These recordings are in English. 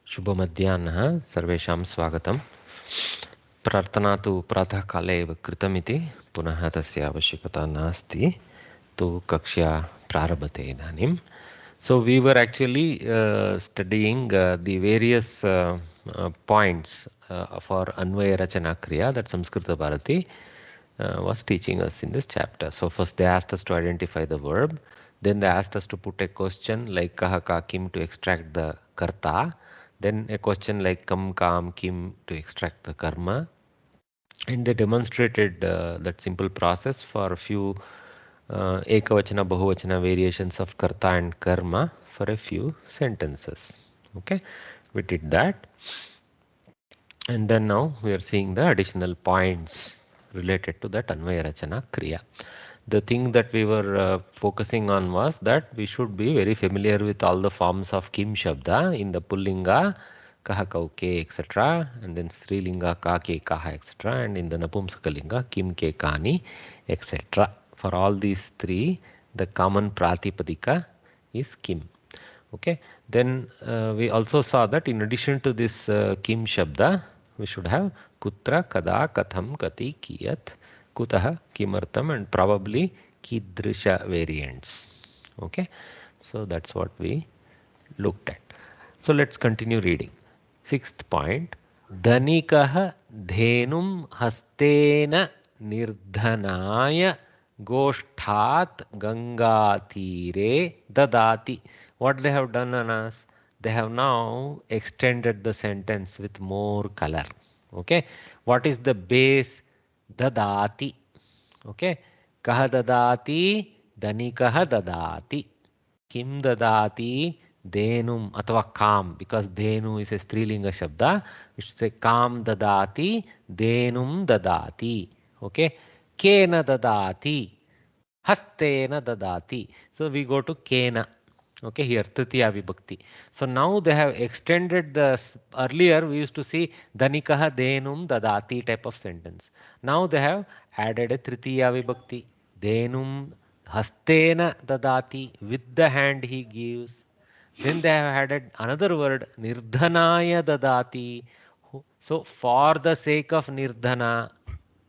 शुभमध्याह्नः सर्वेषां स्वागतं। प्रार्थना तु प्रातःकाले एव कृतमिति पुनः तस्य आवश्यकता नास्ति। तु कक्षा प्रारभते इदानीं. So we were actually studying the various points for Anvaya Rachana Kriya that Samskrita Bharati was teaching us in this chapter. So first they asked us to identify the verb, then they asked us to put a question like kaha ka kim to extract the karta, then a question like kam kam kim to extract the karma, and they demonstrated that simple process for a few ekavachana bahuvachana variations of karta and karma for a few sentences. Okay, we did that, and then now we are seeing the additional points related to that Anvaya Rachana Kriya. The thing that we were focusing on was that we should be very familiar with all the forms of Kim Shabda in the Pullinga, Kaha Kauke, etc. and then Strilinga, Ka Ke Kaha, etc. and in the Napumsakalinga, Kim Ke Kani, etc. For all these three, the common Pratipadika is Kim. Okay, then we also saw that in addition to this Kim Shabda, we should have Kutra, Kada, Katham, Kati, Kiyat, Kutaha, Kimartam, and probably Kidrisha variants. Okay, so that's what we looked at. So let's continue reading. Sixth point. Dhanikah dhenum hastena nirdhanaya goshthat gangatire dadati. What they have done on us? They have now extended the sentence with more color. Okay. What is the base? Dadati. Okay. Kaha dadati? Dhanikah dadati. Kim dadati dhenum athava kam, because dhenu is a strilinga shabda. We should say kam dadati dhenum dadati. Okay. Kena dadati hastena dadati. So we go to kena. Okay, here tritiya vibhakti. So now they have extended the earlier we used to see dhanikaha dhenum dadati type of sentence. Now they have added a tritiya vibhakti. Dhenum hastena dadati, with the hand he gives. Then they have added another word nirdhanaya dadati. So for the sake of nirdhana.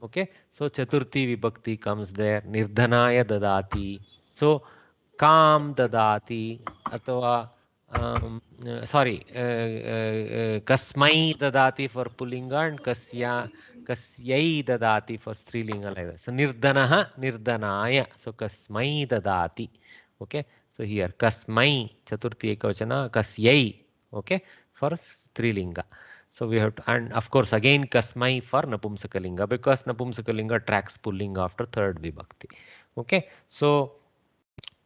Okay, so chaturthi vibhakti comes there. Nirdhanaya dadati. So काम ददाति अथवा sorry kasmai dadati for pullinga and kasyai dadati for strilinga, like that. So nirdanaha nirdhanaya, so kasmai dadati. Okay, so here kasmai chaturthi ekavachana, kasyai, okay, for strilinga. So we have to, and of course again kasmai for napumsakalinga, because napumsakalinga tracks pullinga after third vibhakti. Okay, so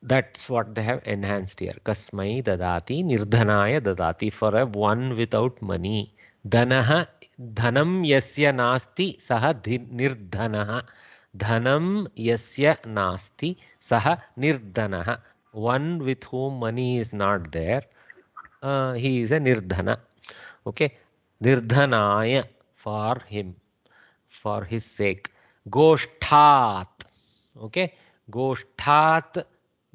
that's what they have enhanced here. Kasmai dadati nirdhanaya dadati, for a one without money. Dhanaha dhanam yasya nasti saha nirdhanaha. Dhanam yasya nasti saha nirdhanaha. One with whom money is not there, he is a nirdhana. Okay, nirdhanaya, for him, for his sake. Goshthat. Okay, Goshthat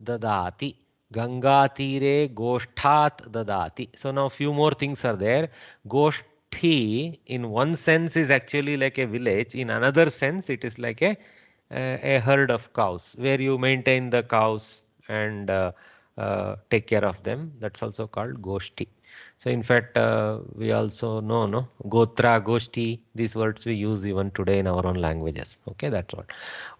dadati. Ganga tire Goshthat dadati. So now few more things are there. Goshthi in one sense is actually like a village. In another sense it is like a herd of cows where you maintain the cows and take care of them. That's also called Goshti. So in fact, we also know, no, Gotra, Goshti, these words we use even today in our own languages. Okay, that's what.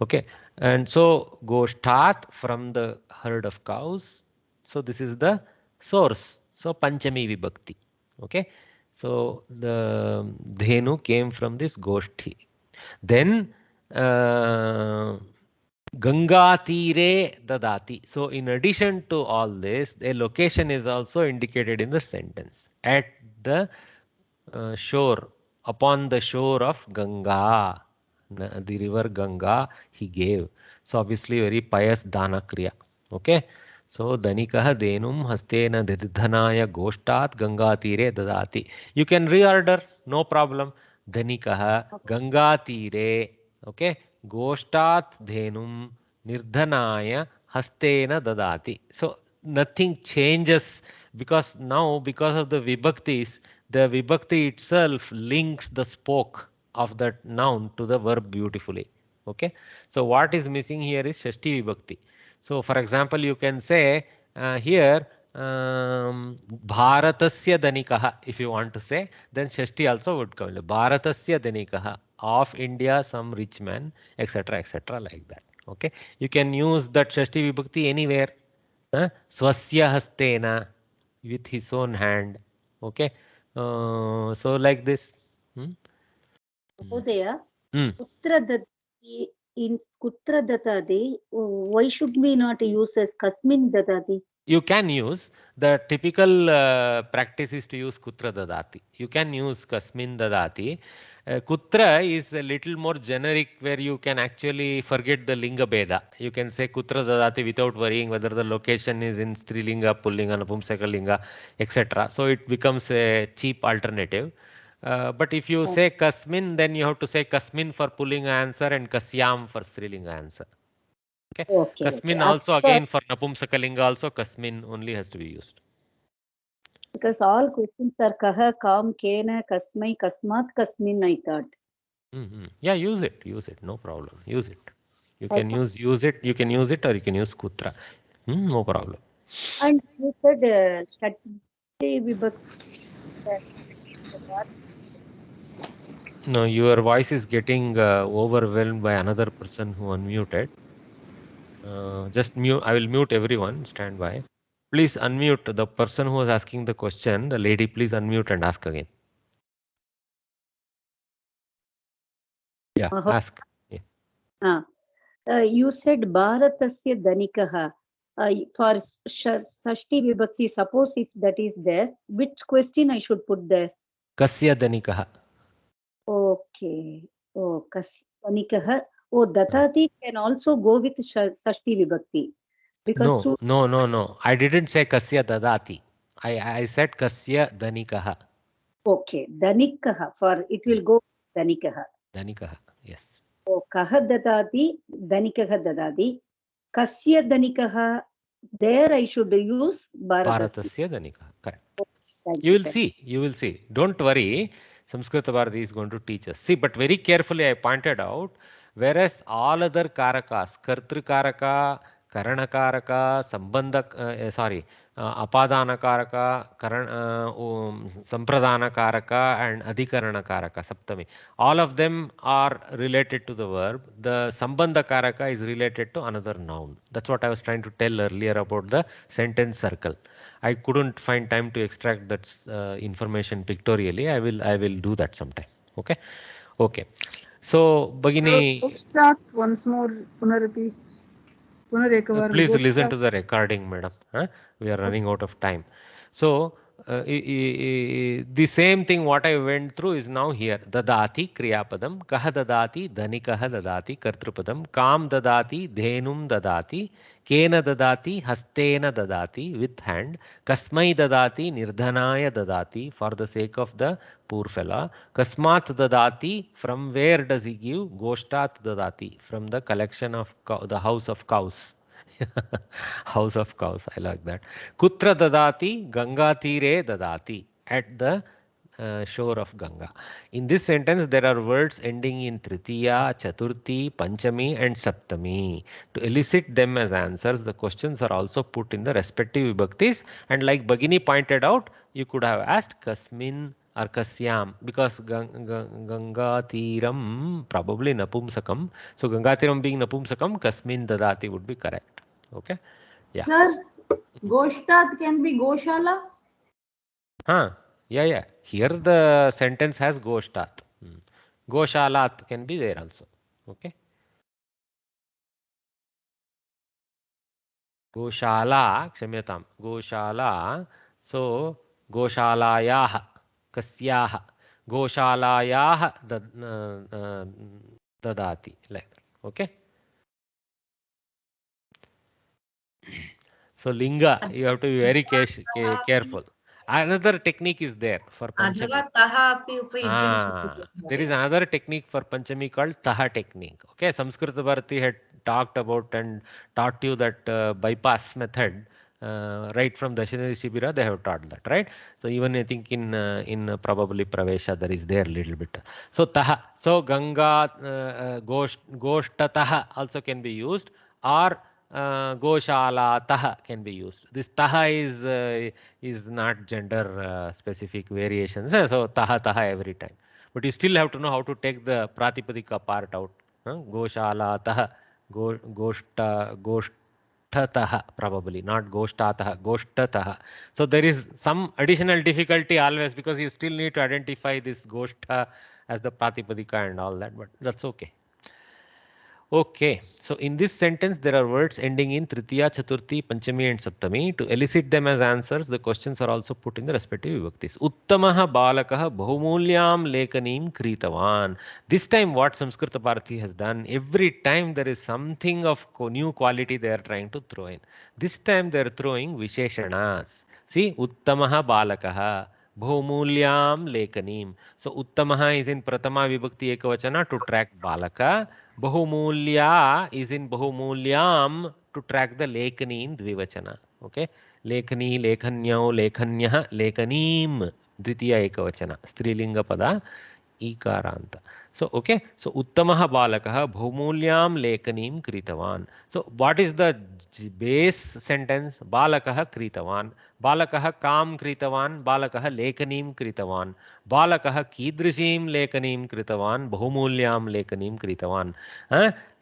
Okay, and so Goshtat, from the herd of cows. So this is the source. So Panchami Vibhakti. Okay, so the Dhenu came from this Goshti. Then Ganga tire dadati. So in addition to all this, a location is also indicated in the sentence. At the shore, upon the shore of Ganga, the river Ganga, he gave. So obviously very pious dana kriya. Okay. So dhanikah denum hastena dirdhanaya goshtat Ganga tire dadati. You can reorder, no problem. Dhanikah Ganga tire. Okay. Goshtat dhenum nirdhanaya hastena dadati. So nothing changes because now, because of the vibhaktis, the vibhakti itself links the spoke of that noun to the verb beautifully. Okay, so what is missing here is Shashti vibhakti. So for example, you can say here Bharatasya Danikah, if you want to say, then Shashti also would come. Bharatasya Danikah, of India, some rich man, etc., etc., like that. Okay, you can use that Shashti vibhakti anywhere. Swasya hastena, with his own hand. Okay, so like this. Hmm? Mahodaya, Hmm. kutra dadati in kutra dadati, why should we not use as kasmin dadati? You can use the typical practice is to use kutra dadati. You can use kasmin dadati. Kutra is a little more generic where you can actually forget the linga beda. You can say kutra dadati without worrying whether the location is in strilinga, pullinga, napumsakalinga, etc. So it becomes a cheap alternative. But if you say kasmin, then you have to say kasmin for pullinga answer and kasyam for strilinga answer. Okay. Okay, okay. Kasmin As also per, again for Napumsakalinga also kasmin only has to be used. because all questions are kaha, kam, kena, kasmai, kasmat, kasmin, I thought. Yeah, use it. Use it. No problem. Use it. You can Also, use it. You can use it or you can use kutra. No problem. and you said Shakti Vibhakti. No, your voice is getting overwhelmed by another person who unmuted. Just mute. I will mute everyone. Stand by. Please unmute the person who was asking the question. The lady, please unmute and ask again. Yeah, ask. Yeah. You said Bharatasya Danikaha. For Sashti Vibhakti, suppose if that is there, which question I should put there? Kasya danikaha. Okay. Oh, Kasya Danikaha. Oh, Datati can also go with Sashti Vibhakti. Because No, to, no, no, no. I didn't say kasya dadati. I said kasya danikaha. okay, Danikaha, for it will go Danikaha. Danikaha. Yes. Oh, Kaha Datati, Danikaha Dadati. Kasya Danikaha, there I should use Bharatasya. Bharatasya danikaha. Correct. Thank You you, will thank see. You will see. Don't worry. Samskrita Bharati is going to teach us. See, but very carefully I pointed out, whereas all other karakas, kartru karaka, karana karaka, sambandha, apadana karaka, sampradana karaka, and adhikarana karaka, saptami. All of them are related to the verb. The sambandha karaka is related to another noun. That's what I was trying to tell earlier about the sentence circle. I couldn't find time to extract that information pictorially. I will do that sometime. Okay. Okay. So, Bagini, Start once more, Punarapi. Punarekavaram. please Go listen start. to the recording, madam. Huh? We are running out of time. So, the same thing what I went through is now here. Dadati kriyapadam, kaha dadati, dhanikaha dadati, kartrupadam, kam dadati, dhenum dadati, kena dadati, hastena dadati, with hand, kasmai dadati, nirdhanaya dadati, for the sake of the poor fella, kasmat dadati, from where does he give, goshtat dadati, from the collection of the house of cows. House of cows. I like that. Kutra dadati, Ganga tire dadati, at the shore of Ganga. In this sentence, there are words ending in Tritiya, Chaturthi, Panchami, and Saptami. To elicit them as answers, the questions are also put in the respective vibhaktis. And like Bagini pointed out, you could have asked Kasmin or Kasyam, because Ganga Tiram probably Napumsakam. So Ganga Tiram being Napumsakam, Kasmin Dadati would be correct. Okay. Yeah. Sir, Goshtat can be Goshala. Huh. Yeah, yeah. Here the sentence has Goshtat. Goshalat can be there also. Okay. Goshala, Kshamyatam. Goshala. So, Goshalayah. Kasyah. Goshalayah dadati. Like that. Okay. So, Linga, you have to be very careful. Another technique is there for Panchami. There is another technique for Panchami called Taha technique. Okay, Samskrita Bharati had talked about and taught you that bypass method. right from Dashanari Shibira, they have taught that, right? So even I think in probably Pravesha there is there little bit. So taha, so Ganga Goshtatah also can be used, or Goshala taha can be used. This taha is not gender specific variations. So taha every time. But you still have to know how to take the Pratipadika part out. Goshala taha, Goshtatah, probably not Goshtatah, Goshtatah. So there is some additional difficulty always, because you still need to identify this Goshtha as the Pratipadika and all that, but that's okay. Okay, so in this sentence there are words ending in Tritiya, Chaturthi, Panchami and Saptami. To elicit them as answers, the questions are also put in the respective vibhaktis. Uttamaha balakaha bahumulyam lekanim kritavan. This time what Samskrita Bharati has done, every time there is something of new quality they are trying to throw in. This time they are throwing Visheshanas. See, Uttamaha balakaha. Bahumulyam lekanim. So Uttamaha is in Pratama Vibhakti Ekavachana to track Balaka. Bahumulya is in Bahumulyam to track the Lekani in Dvivachana. Okay. Lekani, Lekhanyau, Lekhanyah, Lekanim. Dvitiya Ekavachana. Strilinga Pada. Ikaranta. So, okay. So, Uttamaha Balakaha Bhumulyam Lekanim Kritavan. So, what is the base sentence? Balakaha Kritavan. Balakaha Kam Kritavan. Balakaha Lekanim Kritavan. Balakaha Kidrishim Lekanim Kritavan. Bhumulyam Lekanim Kritavan.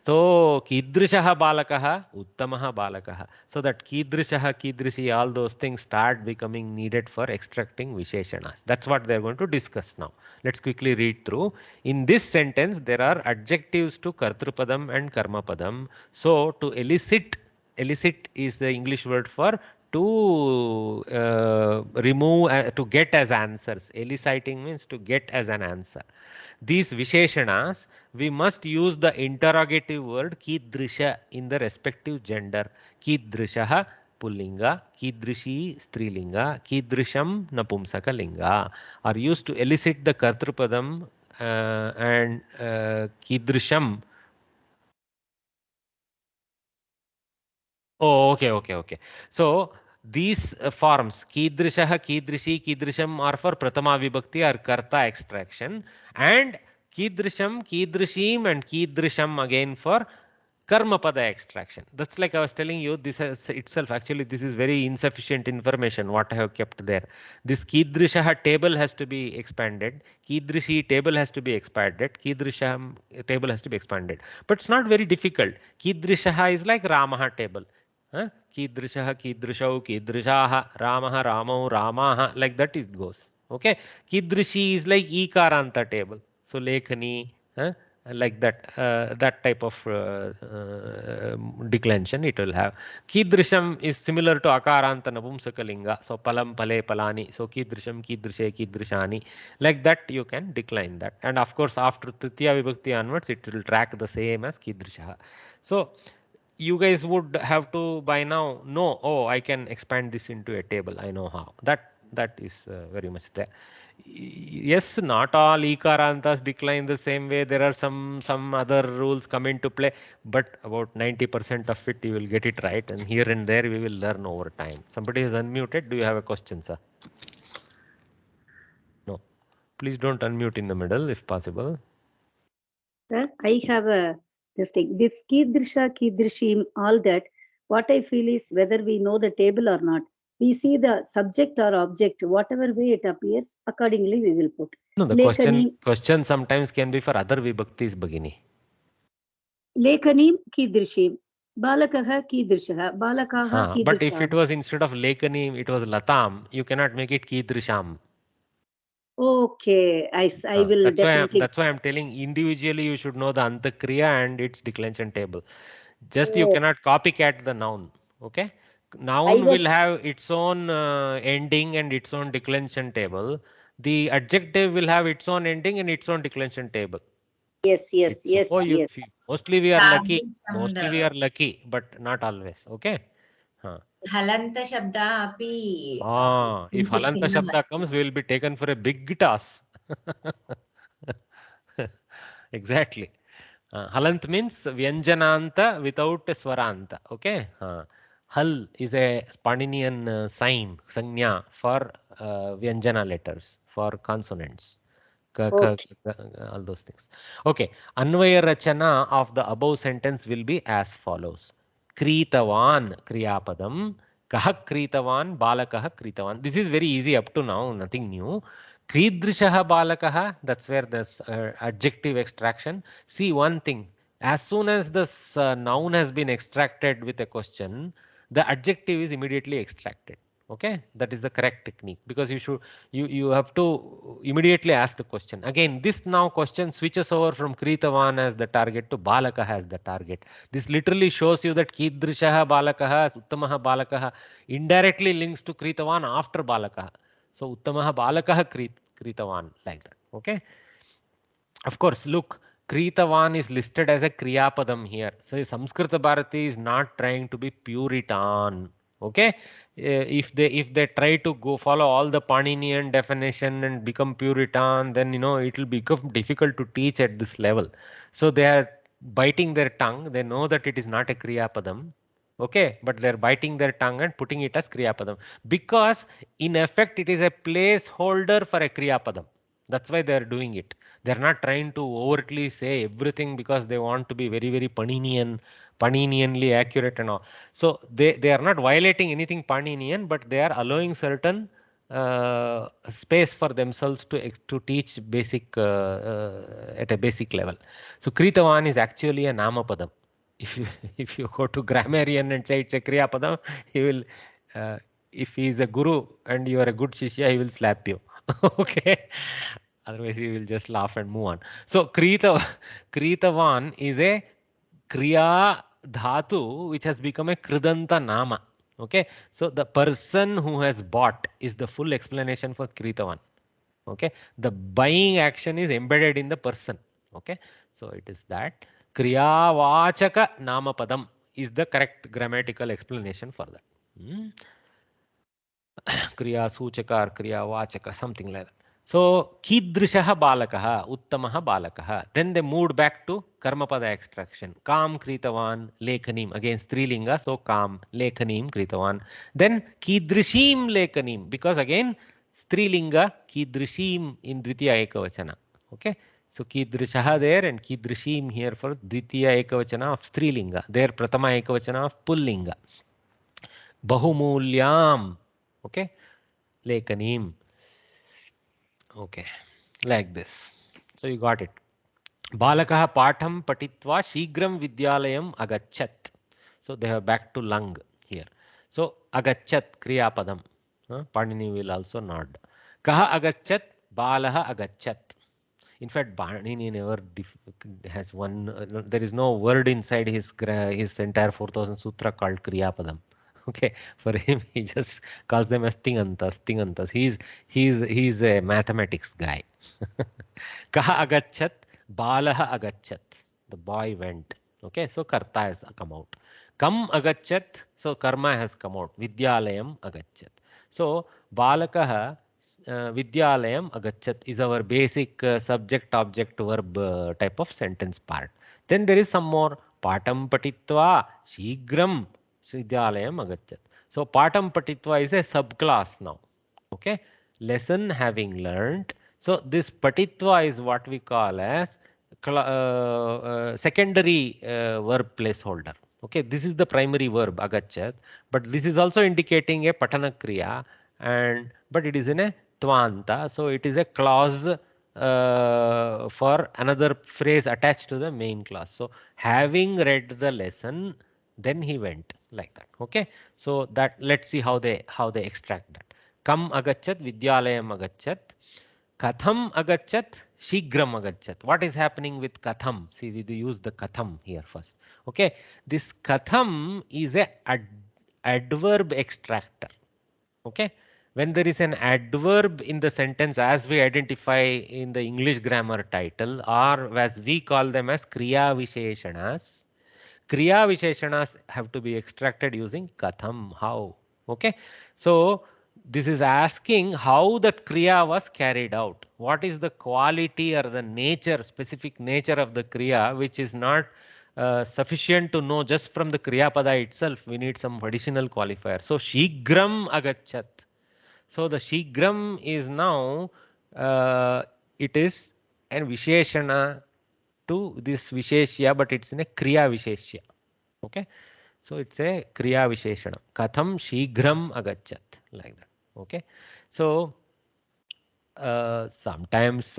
So, Kidrishaha Balakaha, Uttamaha Balakaha. So that Kidrishaha, Kidrishi, all those things start becoming needed for extracting Visheshanas. That's what they're going to discuss now. Let's quickly read through. In this sentence, there are adjectives to Kartrupadam and Karmapadam. So to elicit is the English word for to remove, to get as answers. Eliciting means to get as an answer. These Visheshanas, we must use the interrogative word Kidrisha in the respective gender. Kidrishaha Pullinga, Kidrishi Strilinga, Kidrisham Napumsakalinga are used to elicit the Kartrupadam and Kidrisham. Oh, okay. So these forms Kidrishaha, Kidrishi, Kidrisham are for Pratama Vibhakti or Karta extraction, and Kidrisham, Kidrishim and Kidrisham again for Karmapada extraction. That's like I was telling you, this is itself, actually this is very insufficient information what I have kept there. This Kidrishaha table has to be expanded, Kidrishi table has to be expanded, Kidrisham table has to be expanded. But it's not very difficult. Kidrishaha is like Ramaha table. Kidrishaha, Kidrishau, Kidrishaha, Ramaha, Ramau, Ramaha, like that it goes. Okay. Kidrishi is like Ikaranta table. So Lekhani, like that, that type of declension it will have. Kidrisham is similar to Akaranta Napumsakalinga. So Palam, Pale, Palani. So Kidrisham, Kidrishe, Kidrishani. Like that you can decline that. And of course after Tritiya Vibhakti onwards it will track the same as Kidrishaha. So you guys would have to by now know, oh, I can expand this into a table. I know how. That is very much there. Yes, not all Ikarantas decline the same way. There are some other rules come into play, but about 90% of it you will get it right, and here and there we will learn over time. Somebody is unmuted. Do you have a question, sir? No. Please don't unmute in the middle if possible. Sir, I have this thing. This Kidrisha, Kidrishim, all that. What I feel is whether we know the table or not, we see the subject or object, whatever way it appears, accordingly we will put. No, the question sometimes can be for other vibhaktis, Bhagini. Lekanim, Kidrishim. Balakaha, Kidrishaha. Balakaha, Kidrishaha. But if it was instead of Lekanim, it was Latam, you cannot make it Kidrisham. Okay, I will definitely. That's why I'm telling individually you should know the Antakriya and its declension table. Just you cannot copycat the noun. Okay. Noun will have its own ending and its own declension table. The adjective will have its own ending and its own declension table. Yes. Mostly we are lucky, but not always. Okay. Halanta Shabda api. If Halanta Shabda comes, we will be taken for a big task. Exactly. Halant means Vyanjananta without a Swaranta. Okay. Hal is a Paninian sign, sanya, for Vyanjana letters, for consonants. Okay. All those things. Okay. Anvaya Rachana of the above sentence will be as follows. Kritavan Kriyapadam. Kaha Kritavan Balakaha Kritavan. This is very easy up to now, nothing new. Kridrishaha Balakaha, that's where this adjective extraction. See one thing. As soon as this noun has been extracted with a question, the adjective is immediately extracted. Okay, that is the correct technique, because you have to immediately ask the question. Again, this now question switches over from Kritavan as the target to Balakaha as the target. This literally shows you that Kidrishaha Balakaha, Uttamaha Balakaha indirectly links to Kritavan after Balakaha. So Uttamaha Balakaha Kritavan, like that. Okay. Of course, look, Kritavan is listed as a Kriyapadam here. So Samskrita Bharati is not trying to be Puritan. Okay, if they try to go follow all the Paninian definition and become Puritan, then it will become difficult to teach at this level. So they are biting their tongue. They know that it is not a Kriyapadam. Okay, but they're biting their tongue and putting it as Kriyapadam, because in effect it is a placeholder for a Kriyapadam. That's why they're doing it. They're not trying to overtly say everything because they want to be very, very Paninianly accurate and all. So they are not violating anything Paninian, but they are allowing certain space for themselves to teach basic at a basic level. So Kritavan is actually a Namapadam. If you go to grammarian and say it's a Kriyapadam, he will, if he is a guru and you are a good shishya, he will slap you. Okay. Otherwise, he will just laugh and move on. So Kritavan is a Kriya Dhatu which has become a Kridanta Nama. Okay. So the person who has bought is the full explanation for Kritavan. Okay. The buying action is embedded in the person. Okay. So it is that. Kriya Vachaka Namapadam is the correct grammatical explanation for that. Kriya Suchaka or Kriya Vachaka, something like that. So, Kidrishaha Balakaha, Uttamaha Balakaha. Then they moved back to Karmapada extraction. Kam Kritavan, Lekhanim. Again, Strilinga. So, Kam, Lekhanim, Kritavan. Then Kidrishim Lekhanim. Because again, Strilinga, Kidrishim in Dvitiya Ekavachana. Okay. So, Kidrishaha there and Kidrishim here for Dvitiya Ekavachana of Strilinga. There, Pratama Ekavachana of Pullinga. Bahumulyam. Okay. Lekhanim. Okay, like this. So you got it. Balakaha patham patitva shigram vidyalayam agachat. So they are back to lung here. So agachat kriya padam. Panini will also nod. Kaha agachat, balaha agachat. In fact, Panini never has one. There is no word inside his entire 4000 sutra called kriya padam. Okay, for him, he just calls them as tingantas. He's a mathematics guy. Kaha agachat, balaha agachat. The boy went. Okay, so karta has come out. Kam agachat, so karma has come out. Vidyalayam agachat. So balakaha vidyalayam agachat is our basic subject object verb type of sentence part. Then there is some more. Patam patitva shigram Vidyalayam agachat. So Patam Patitva is a subclass now. Okay. Lesson having learned. So this Patitva is what we call as secondary verb placeholder. Okay. This is the primary verb agachat, but this is also indicating a Patana Kriya, but it is in a Tvanta. So it is a clause for another phrase attached to the main clause. So having read the lesson, then he went, like that. Okay. So that, let's see how they extract that. Kam agachat, vidyalayam agachat. Katham agachat, shigram agachat. What is happening with katham? See, we use the katham here first. Okay. This katham is a adverb extractor. Okay. When there is an adverb in the sentence, as we identify in the English grammar title, or as we call them as Kriya Visheshanas, Kriya Visheshanas have to be extracted using Katham. How? Okay. So this is asking how that Kriya was carried out. What is the quality or the nature, specific nature of the Kriya, which is not sufficient to know just from the Kriya Pada itself. We need some additional qualifier. So Shigram agachat. So the Shigram is now, it is an Visheshana to this Visheshya, but it's in a Kriya Visheshya. Okay. So it's a Kriya Visheshana. Katham Shigram agachat. Like that. Okay. So sometimes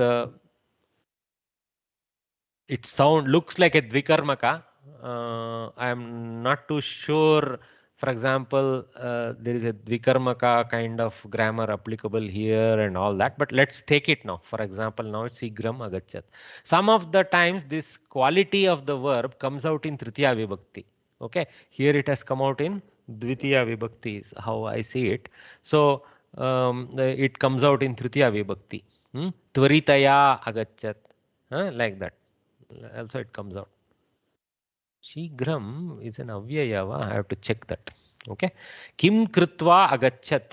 it looks like a Dvikarmaka. I am not too sure. For example, there is a Dvikarmaka kind of grammar applicable here and all that. But let's take it now. For example, now it's Sigram agachat. Some of the times this quality of the verb comes out in Tritiya Vibhakti. Okay. Here it has come out in Dvitiya Vibhakti is how I see it. So it comes out in Tritiya Vibhakti. Tvaritaya agachat. Like that. Also it comes out. Shigram is an avyayava. I have to check that. Okay. Kim kritva agachat.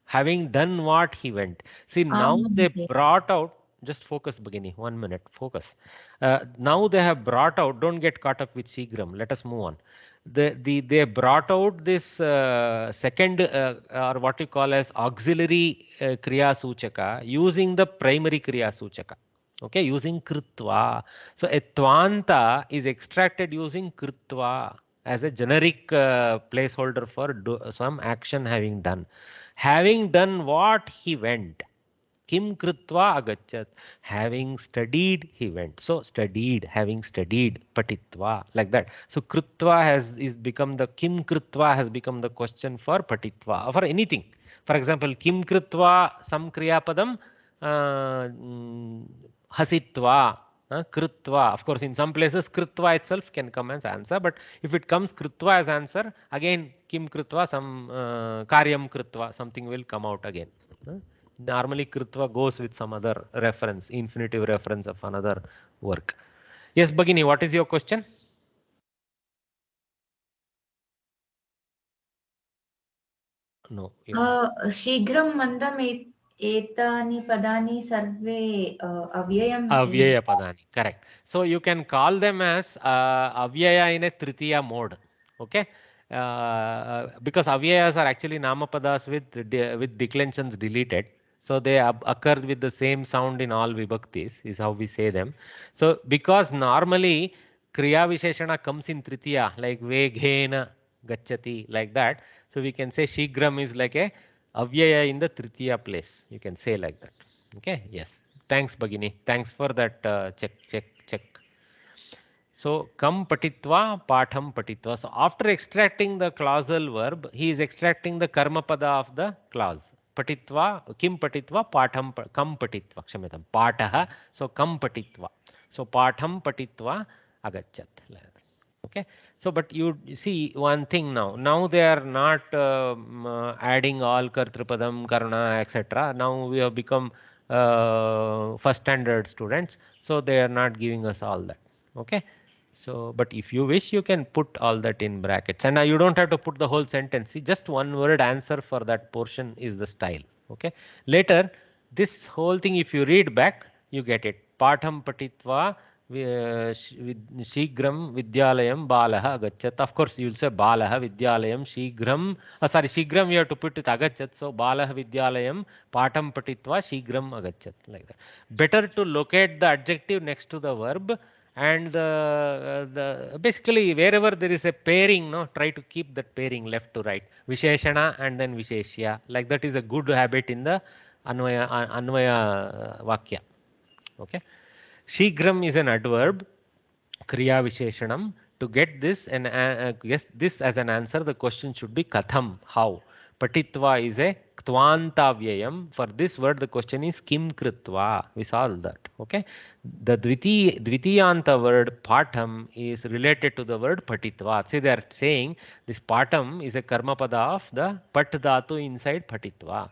Having done what he went. See, now they brought out, just focus, Bhagini, 1 minute, focus. Now they have brought out, don't get caught up with Shigram. Let us move on. They brought out this second or what you call as auxiliary Kriya Suchaka using the primary Kriya Suchaka. Okay, using Kritva. So a Tvanta is extracted using Kritva as a generic placeholder for some action having done. Having done what he went. Kim Kritva agachat. Having studied he went. So studied, having studied, Patitva, like that. So Kritva has become the Kim Kritva has become the question for Patitva, for anything. For example, Kim Kritva, some Kriya Padam. Hasitva, Kritva. Of course, in some places, Kritva itself can come as answer. But if it comes Kritva as answer, again, Kim Kritva, some Karyam Kritva, something will come out again. Normally, Kritva goes with some other reference, infinitive reference of another work. Yes, Bhagini, what is your question? No. Shigram mandam etani padani sarve avyayam. Avyaya padani, correct. So you can call them as avyaya in a tritiya mode. Okay. Because avyayas are actually namapadas with declensions deleted. So they occur with the same sound in all vibhaktis, is how we say them. So because normally kriya visheshana comes in tritiya, like veghena gacchati, like that. So we can say shigram is like a avyaya in the tritiya place. You can say like that. Okay. Yes. Thanks, Bhagini. Thanks for that check. So, kam patitva, patham patitva. So, after extracting the clausal verb, he is extracting the karma pada of the clause. Patitva, kim patitva, patham, kam patitva, kshamyatam, pataha. So, kam patitva. So, patham patitva agachat. Okay. So, but you see one thing now. Now they are not adding all kartripadam, karna, etc. Now we have become first standard students. So, they are not giving us all that. Okay. So, but if you wish, you can put all that in brackets. And you don't have to put the whole sentence. See, just one word answer for that portion is the style. Okay. Later, this whole thing, if you read back, you get it. Patham patitva Shigram Vidyalayam Balaha Agachat. Of course, you will say Balaha Vidyalayam Shigram. Sorry, Shigram you have to put it Agachat. So Balaha Vidyalayam Patham Patitva Shigram Agachat. Like that. Better to locate the adjective next to the verb. And basically wherever there is a pairing, no, try to keep that pairing left to right. Visheshana and then Visheshya. Like that is a good habit in the Anvaya Vakya. Okay. Shigram is an adverb, Kriya Visheshanam. To get this and guess this as an answer, the question should be Katham, how. Patitva is a Ktvanta Vyayam. For this word, the question is Kim Kritva. We saw that. Okay. The Dvitiyanta word Patham is related to the word Patitva. See, they are saying this Patham is a karma pada of the Pat Dhatu inside Patitva.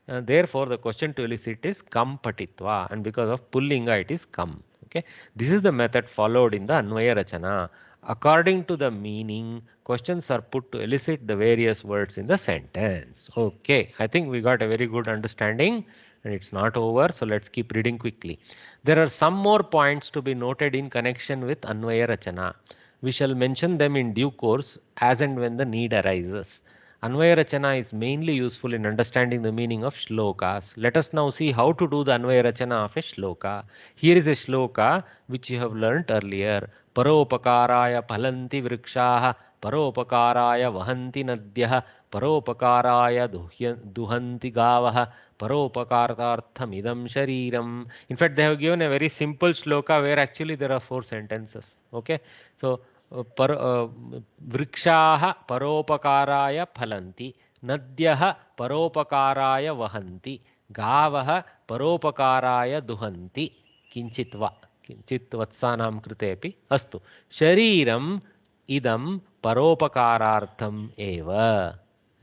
Therefore, the question to elicit is kam patitva, and because of pullinga, it is kam. Okay, this is the method followed in the Anvaya Rachana. According to the meaning, questions are put to elicit the various words in the sentence. Okay, I think we got a very good understanding, and it's not over. So let's keep reading quickly. There are some more points to be noted in connection with Anvaya Rachana. We shall mention them in due course as and when the need arises. Anvaya Rachana is mainly useful in understanding the meaning of shlokas. Let us now see how to do the Anvaya Rachana of a shloka. Here is a shloka which you have learnt earlier. Paropakaraya phalanti vrikshaha, paropakaraya vahanti nadyah, paropakaraya duhanti gavaha, paropakartartham idam shariram. In fact, they have given a very simple shloka where actually there are 4 sentences. Okay, so वृक्षाः परोपकाराय फलन्ति, नद्यः परोपकाराय वहन्ति, गावः परोपकाराय दुहन्ति. किञ्चित् वा, किञ्चित् वत्सानां कृते अपि अस्तु. शरीरम् इदं परोपकारार्थम् एव.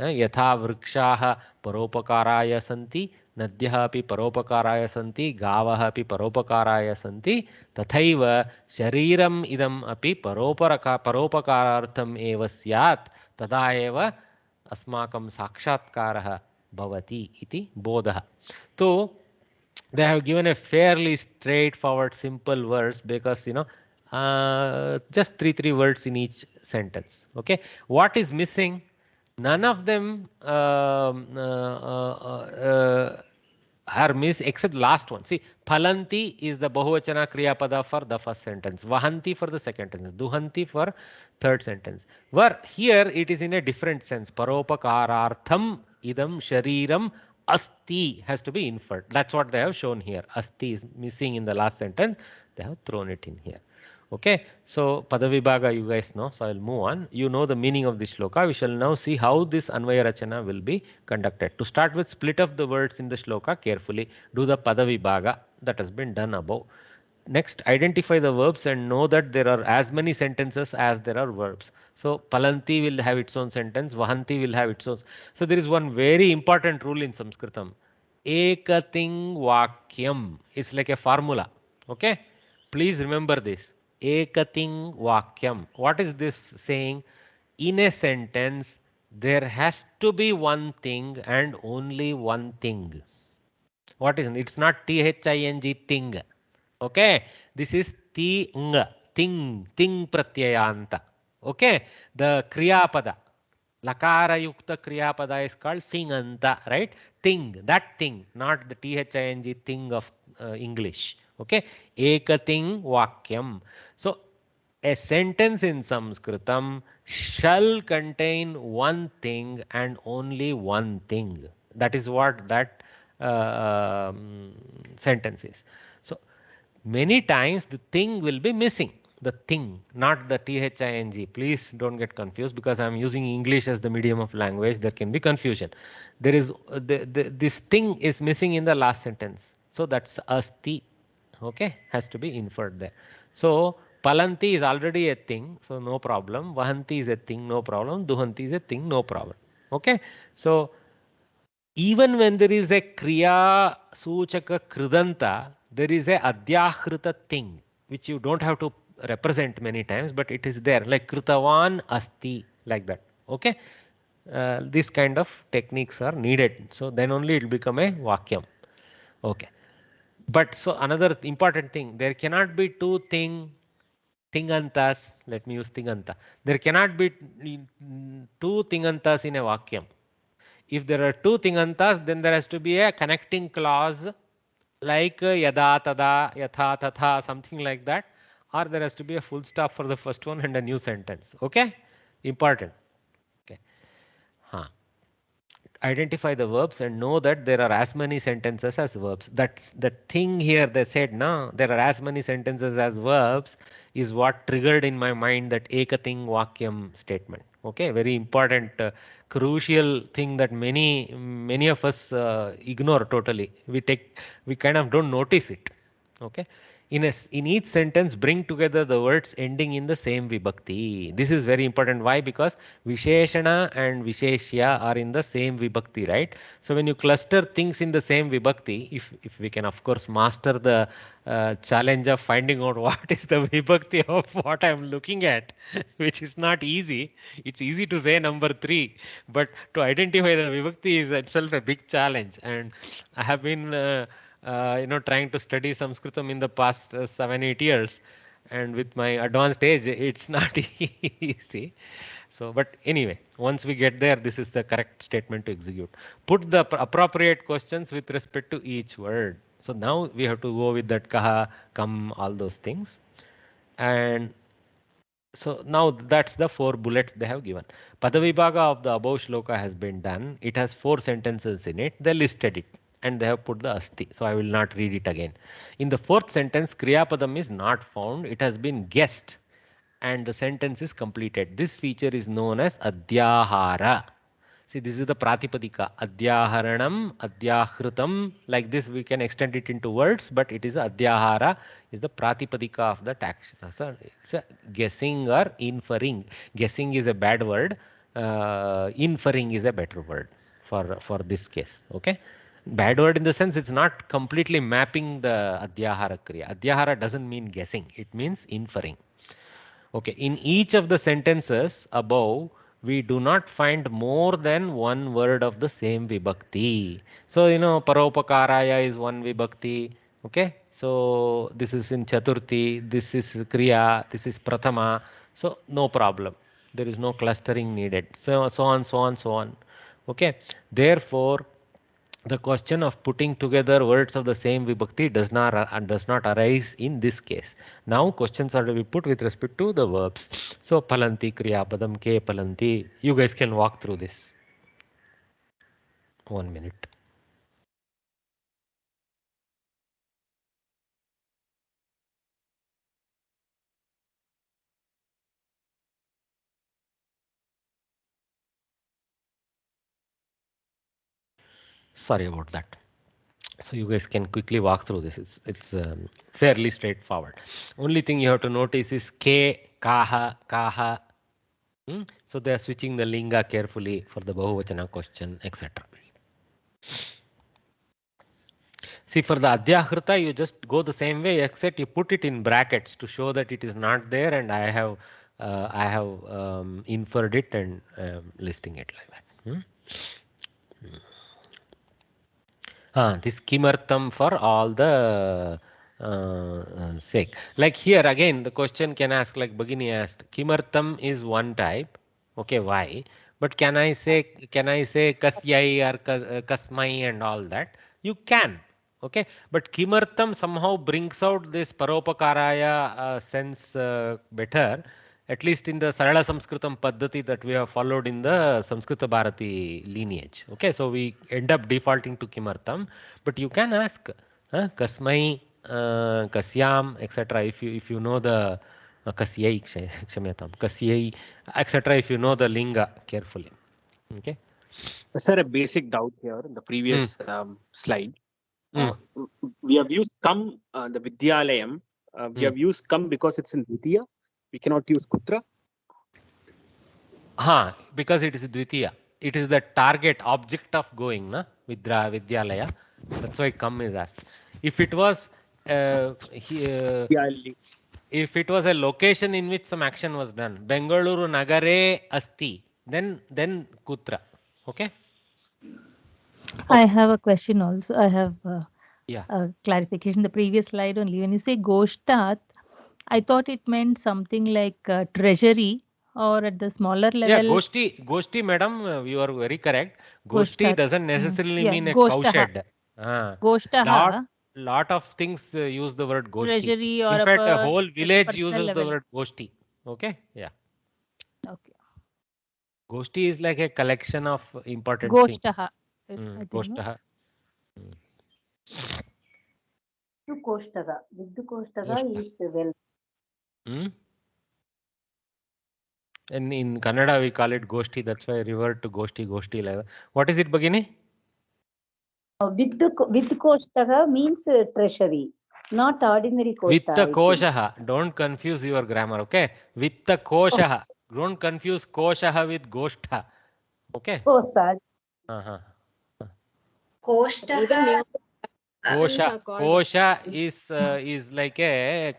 यथा वृक्षाः परोपकाराय सन्ति, नद्यः अपि परोपकाराय सन्ति, गावः अपि परोपकाराय सन्ति, तथैव शरीरम् इदम् अपि परोपकारार्थम् एव स्यात्, तदा एव अस्माकं साक्षात्कारः भवति इति बोधः. So they have given a fairly straightforward simple words because just three words in each sentence. Okay, what is missing? None of them are missed except last one. See, phalanti is the bahuvachana kriya pada for the first sentence, vahanti for the second sentence, duhanti for third sentence. Where here it is in a different sense. Paropakarartham idam shariram asti has to be inferred. That's what they have shown here. Asti is missing in the last sentence. They have thrown it in here. Okay, so Padavibhaga you guys know, so I will move on. You know the meaning of this shloka. We shall now see how this Anvaya Rachana will be conducted. To start with, split up the words in the shloka carefully. Do the Padavibhaga that has been done above. Next, identify the verbs and know that there are as many sentences as there are verbs. So Palanti will have its own sentence, Vahanti will have its own. So there is one very important rule in Sanskritam. Ekating Vakyam is like a formula. Okay, please remember this. Ekating Vakyam. What is this saying? In a sentence, there has to be one thing and only one thing. What is it? It's not THING thing. Okay, this is ting, ting pratyayanta. Okay, the kriyapada, lakara yukta kriyapada is called tinganta, right? Ting, that thing, not the THING thing of English. Okay, ekating vakyam. So a sentence in Sanskritam shall contain one thing and only one thing. That is what that sentence is. So many times the thing will be missing. The thing, not the THING. Please don't get confused because I am using English as the medium of language. There can be confusion. There is this thing is missing in the last sentence. So that's asti. Okay, has to be inferred there. So Palanti is already a thing, so no problem. Vahanti is a thing, no problem. Duhanti is a thing, no problem. Okay, so even when there is a kriya suchaka kridanta, there is a adhyahrita thing which you don't have to represent many times, but it is there, like kritavan asti, like that. Okay, this kind of techniques are needed. So then only it will become a vakyam. Okay, but so another important thing, there cannot be two tingantas. Let me use tinganta. There cannot be two tingantas in a vakyam. If there are two tingantas, then there has to be a connecting clause like yada, tada, yatha, tatha, something like that. Or there has to be a full stop for the first one and a new sentence. Okay? Important. Okay. Identify the verbs and know that there are as many sentences as verbs. That's the thing here they said, no, there are as many sentences as verbs is what triggered in my mind that ekating vakyam statement. Okay, very important, crucial thing that many of us ignore totally. We kind of don't notice it. Okay. In each sentence, bring together the words ending in the same vibhakti. This is very important. Why? Because Visheshana and Visheshya are in the same vibhakti, right? So when you cluster things in the same vibhakti, if we can of course master the challenge of finding out what is the vibhakti of what I am looking at, which is not easy. It's easy to say number 3, but to identify the vibhakti is itself a big challenge. And I have been trying to study Sanskritam in the past 7-8 years, and with my advanced age, it's not easy. So, but anyway, once we get there, this is the correct statement to execute. Put the appropriate questions with respect to each word. So now we have to go with that kaha, kam, all those things. And so now that's the 4 bullets they have given. Padavibhaga of the above shloka has been done. It has 4 sentences in it. They listed it and they have put the asti. So I will not read it again. In the 4th sentence, Kriyapadam is not found. It has been guessed and the sentence is completed. This feature is known as Adhyahara. See, this is the Pratipadika. Adhyaharanam, Adhyahritam. Like this, we can extend it into words, but it is Adhyahara, is the Pratipadika of the tax. So it's a guessing or inferring. Guessing is a bad word. Inferring is a better word for this case. Okay. Bad word in the sense it's not completely mapping the Adhyahara Kriya. Adhyahara doesn't mean guessing. It means inferring. Okay, in each of the sentences above, we do not find more than one word of the same vibhakti. So, you know, paropakaraya is one vibhakti. Okay, so this is in Chaturthi, this is Kriya, this is Prathama. So, no problem. There is no clustering needed. So on, so on, so on. Okay, therefore, the question of putting together words of the same vibhakti does not arise in this case. Now questions are to be put with respect to the verbs. So palanti, kriya padam, ke palanti. You guys can walk through this. 1 minute. Sorry about that. So you guys can quickly walk through this. It's fairly straightforward. Only thing you have to notice is ke, kaha, kaha. So they are switching the linga carefully for the bahuvachana question, etc. See, for the Adhyahrita, you just go the same way, except you put it in brackets to show that it is not there, and I have inferred it and listing it like that. This kimartam for all the sake. Like here again, the question can ask, like Bhagini asked, kimartam is one type. Okay, why? But can I say kasyai or kasmai and all that? You can. Okay, but kimartam somehow brings out this paropakaraya sense better, at least in the Sarala Samskritam Paddhati that we have followed in the Samskrita Bharati lineage. Okay, so we end up defaulting to kimartam, but you can ask kasmai, kasyam, etc. If you know the kasyai, kshamyatam, kasyai, etc. If you know the linga carefully. Okay. Sir, a basic doubt here in the previous slide. We have used kam, the Vidyalayam. We have used kam because it's in Dvitiya. We cannot use Kutra. Because it is Dvitiya. It is the target object of going, na? Vidyalaya. That's why kam is asked. If it was if it was a location in which some action was done, Bengaluru Nagare Asti, then Kutra. Okay. I have a question also. I have a clarification. The previous slide only, when you say Goshtat, I thought it meant something like treasury or at the smaller level. Yeah, Goshti, madam, you are very correct. Goshti doesn't necessarily mean a cowshed. Goshtaha. Lot of things use the word Goshti. Treasury or in fact, a whole village uses the word Goshti. Okay, yeah. Okay. Goshti is like a collection of important things. Goshtaha. Viddu is well. And in Kannada we call it Goshti. That's why I revert to Goshti. Like that. What is it, Bhagini? Vittokoshtaka means treasury, not ordinary koshta. Vittakoshaha. Don't confuse your grammar, okay? Vittakoshaha. Don't confuse koshaha with goshtha. Okay? Oh, sorry. Koshtaha. Kosha is like a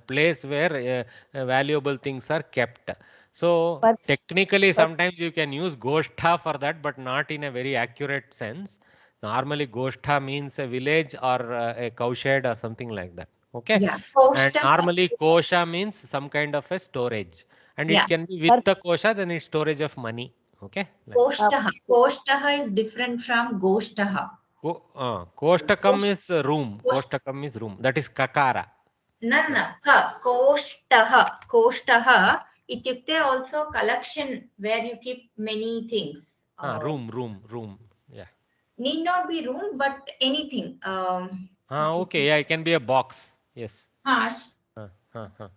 place where valuable things are kept. So technically sometimes you can use Goshtha for that, but not in a very accurate sense. Normally Goshtha means a village or a cowshed or something like that. Okay. Yeah. And Koshtaha. normally kosha means some kind of a storage, and Yeah. it can be with the kosha, then it's storage of money. Okay. Koshtaha. Koshtaha is different from Goshtaha. Koshtakam is room. Koshtakam is room. That is kakara. No. Koshtaha. Koshtaha. Ityukte also collection where you keep many things. Room. Yeah. Need not be room, but anything. Okay. Yeah, it can be a box. Yes. Ash.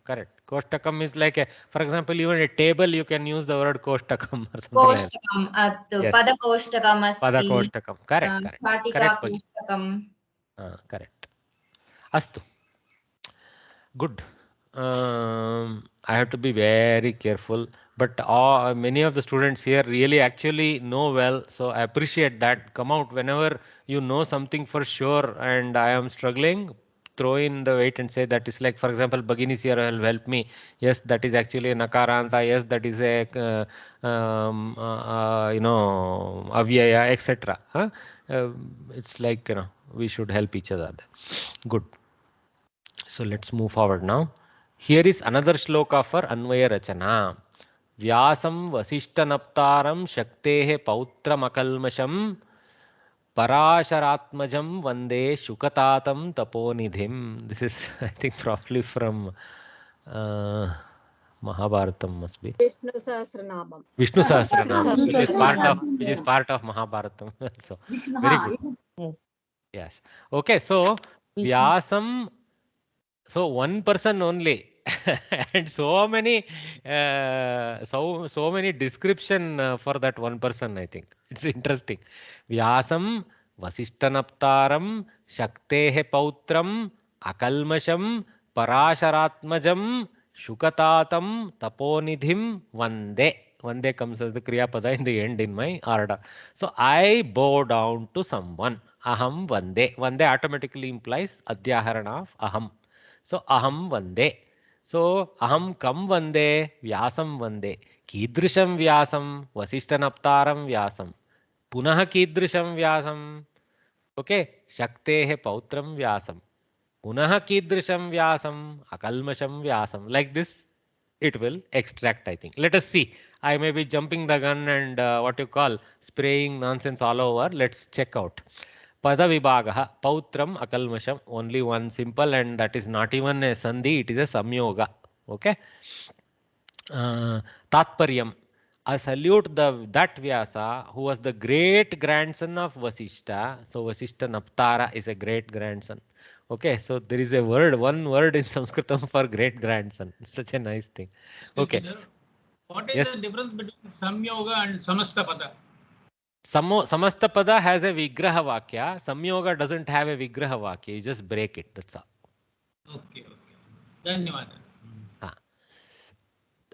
Correct. Koshtakam is like a, for example, even a table you can use the word koshtakam or something like that. Koshtakam. Pada koshtakam asti. Pada koshtakam. Correct. Shatika koshtakam. Correct. Astu. Good. I have to be very careful, but many of the students here really actually know well, so I appreciate that. Come out whenever you know something for sure and I am struggling, throw in the weight and say that is like, for example, Bhaginis here will help me. Yes, that is actually a nakaranta. Yes, that is a avyaya, etc. It's like, we should help each other. Good. So let's move forward now. Here is another shloka for Anvaya Rachana. Vyasam Vasishtanaptaram Shaktehe Pautramakalmasham Parasharatmajam Vande Shukatatam Taponidhim. This is, I think, probably from Mahabharatam must be. Vishnu Sahasranamam. Vishnu Sahasranamam, which is part of Mahabharatam. So very good. Yes. Okay. So Vyasam. So one person only, and so many description for that one person. I think it's interesting. Vyasam Vasishtanaptaram Shaktehe Pautram Akalmasham Parasharatmajam Shukatatam Taponidhim Vande. Vande comes as the Kriya Pada in the end in my order. So I bow down to someone. Aham Vande. Vande automatically implies Adhyaharana of Aham. So aham vande. So aham kam vande, vyasam vande. Kidrisham vyasam, vasishtanaptaram vyasam. Punah kidrisham vyasam. Okay. Shaktehe pautram vyasam. Punah kidrisham vyasam, akalmasham vyasam. Like this, it will extract, I think. Let us see. I may be jumping the gun and what you call spraying nonsense all over. Let's check out. Pada vibhagaha, pautram akalmasham, only one simple, and that is not even a sandhi, it is a samyoga. Okay. Tatparyam. I salute that Vyasa who was the great grandson of Vasishta. So Vasishta Naptara is a great grandson. Okay, so there is a word, one word in Sanskritam for great grandson. Such a nice thing. Okay. What is the difference between Samyoga and Samastapada? Samastapada has a Vigraha Vakya. Samyoga doesn't have a Vigraha Vakya. You just break it. That's all. Okay. Dhanyawad.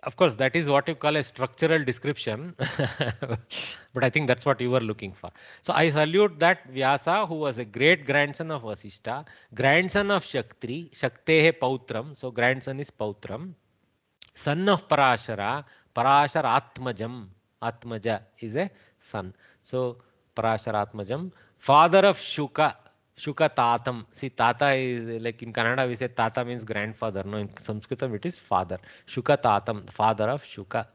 Of course, that is what you call a structural description. But I think that's what you were looking for. So I salute that Vyasa who was a great grandson of Vasishta, grandson of Shaktri, Shaktehe Pautram. So grandson is Pautram. Son of Parashara, Parashara Atmajam. Atmaja is a son. So Parashara Atmajam. Father of Shuka. Shuka Tatam. See, Tata is like in Kannada we say Tata means grandfather. No, in Sanskritam it is father. Shuka Tatam, father of Shuka,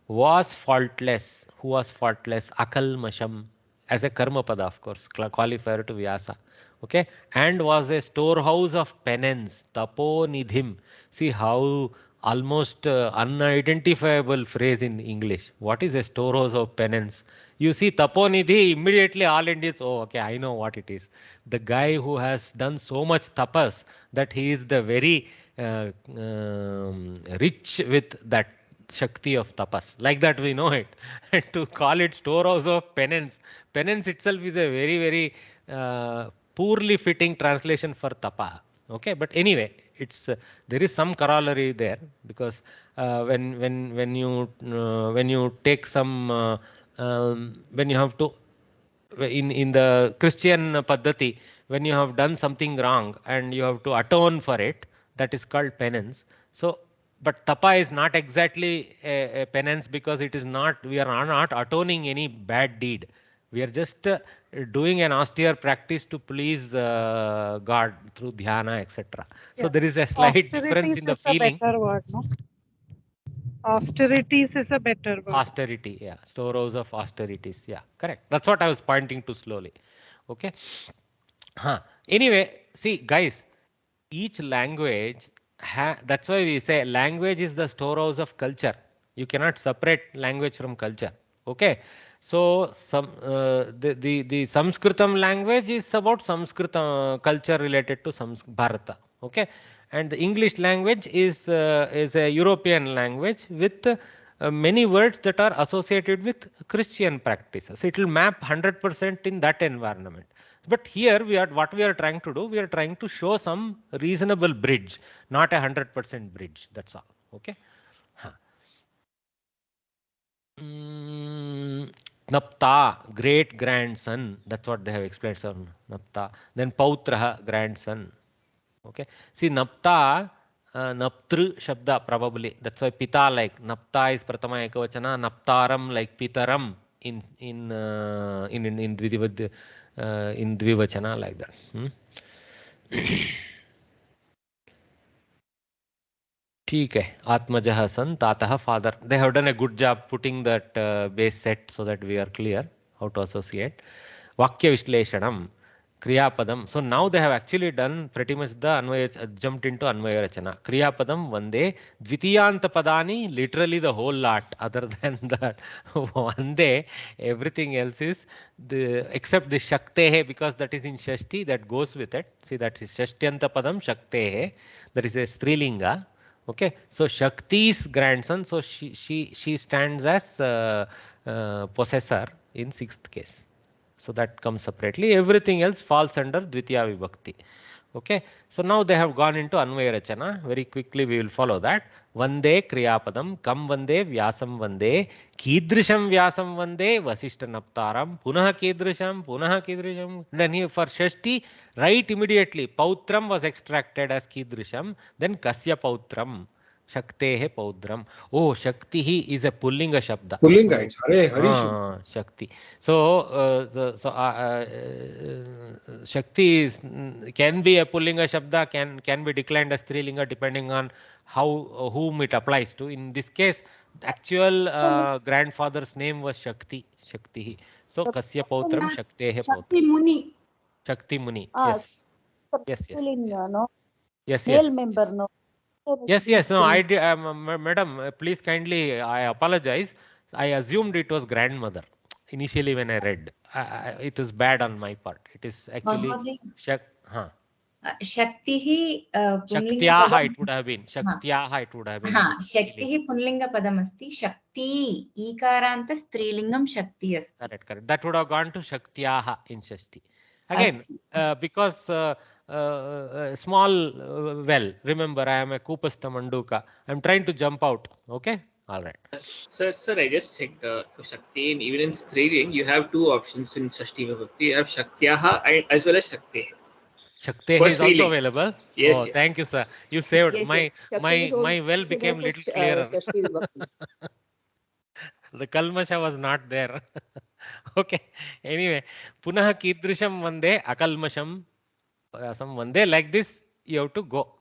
was faultless. Who was faultless? Akalmasham, as a karma pada, of course, qualifier to Vyasa. Okay, and was a storehouse of penance. Taponidhim. See how almost unidentifiable phrase in English. What is a storehouse of penance? You see Taponidhi, immediately all Indians, oh, okay, I know what it is. The guy who has done so much tapas that he is the very rich with that Shakti of tapas. Like that we know it. And to call it storehouse of penance, penance itself is a very, very poorly fitting translation for tapa. Okay, but anyway, it's there is some corollary there, because when you take some when you have to in the Christian Paddhati, when you have done something wrong and you have to atone for it, that is called penance. So, but tapa is not exactly a penance, because it is not, we are not atoning any bad deed. We are just doing an austere practice to please God through dhyana, etc. So there is a slight difference in the feeling. Better word, no? Austerities is a better word. Austerity, yeah. Storehouse of austerities, yeah, correct. That's what I was pointing to slowly. Okay. Anyway, see, guys, each language, that's why we say language is the storehouse of culture. You cannot separate language from culture. Okay. So the Sanskritam language is about Sanskritam culture related to Bharata. Okay. And the English language is a European language with many words that are associated with Christian practices. It will map 100% in that environment. But here what we are trying to do, we are trying to show some reasonable bridge, not a 100% bridge. That's all. Okay. Napta, great grandson. That's what they have explained. So Napta. Then Pautraha, grandson. Okay. See, Napta, Naptru Shabda probably. That's why Pita like Napta is Pratama Ekavachana, Naptaram like Pitaram in Dvivachana like that. ठीक है. Atmajah son, Tataha father. They have done a good job putting that base set so that we are clear how to associate. Vakya Vishleshanam. Kriyapadam. So now they have actually done pretty much the Anvaya, jumped into Anvaya Rachana. Kriyapadam, Vande, Dvitiyanta Padani, literally the whole lot. Other than that, Vande, everything else is except the Shaktehe, because that is in Shashti, that goes with it. See, that is Shashtiyanta Padam, Shaktehe. That is a Strilinga. Okay, so Shakti's grandson. So she stands as possessor in 6th case. So that comes separately. Everything else falls under Dvitiya Vibhakti. Okay. So now they have gone into Anvaya Rachana. Very quickly we will follow that. Vande Kriyapadam, Kam Vande, Vyasam Vande, Kidrisham Vyasam Vande, Vasishta Naptaram, Punaha Kidrisham. Then here for Shashti, right immediately, Pautram was extracted as Kidrisham, then Kasya Pautram. Shaktehe Paudram. Oh, Shakti is a Pullinga Shabda. Pullinga, Hari Shakti. So, Shakti can be a Pullinga Shabda, can be declined as Strilinga depending on whom it applies to. In this case, the actual grandfather's name was Shakti. So, Kasya Pautram, Shaktehe Pautram. Shakti Muni. Shakti Muni. Yes. Yes. Yes. Male member, no. Yes. No, I did, madam. Please kindly, I apologize. I assumed it was grandmother initially when I read. It is bad on my part. It is actually Shaktihi Shaktyaha it would have been. Shaktyaha it would have been. Shaktihi Punlinga Padamasti. Shakti Ikaranta Strilingam Shakti asti. Correct. That would have gone to Shaktyaha in Shashti. Again, because small well, remember I am a Kupastha Manduka. I am trying to jump out. Okay? All right. Sir, I just checked for Shakti, and even in Striling, you have two options in Shashti Vibhakti. You have Shaktyaha as well as Shakti. Shakti is also available. Yes. Thank you, sir. You saved my well became little clearer. The Kalmasha was not there. Okay. Anyway, Punaha Kidrisham Vande, Akalmasham Vande. Like this, you have to go.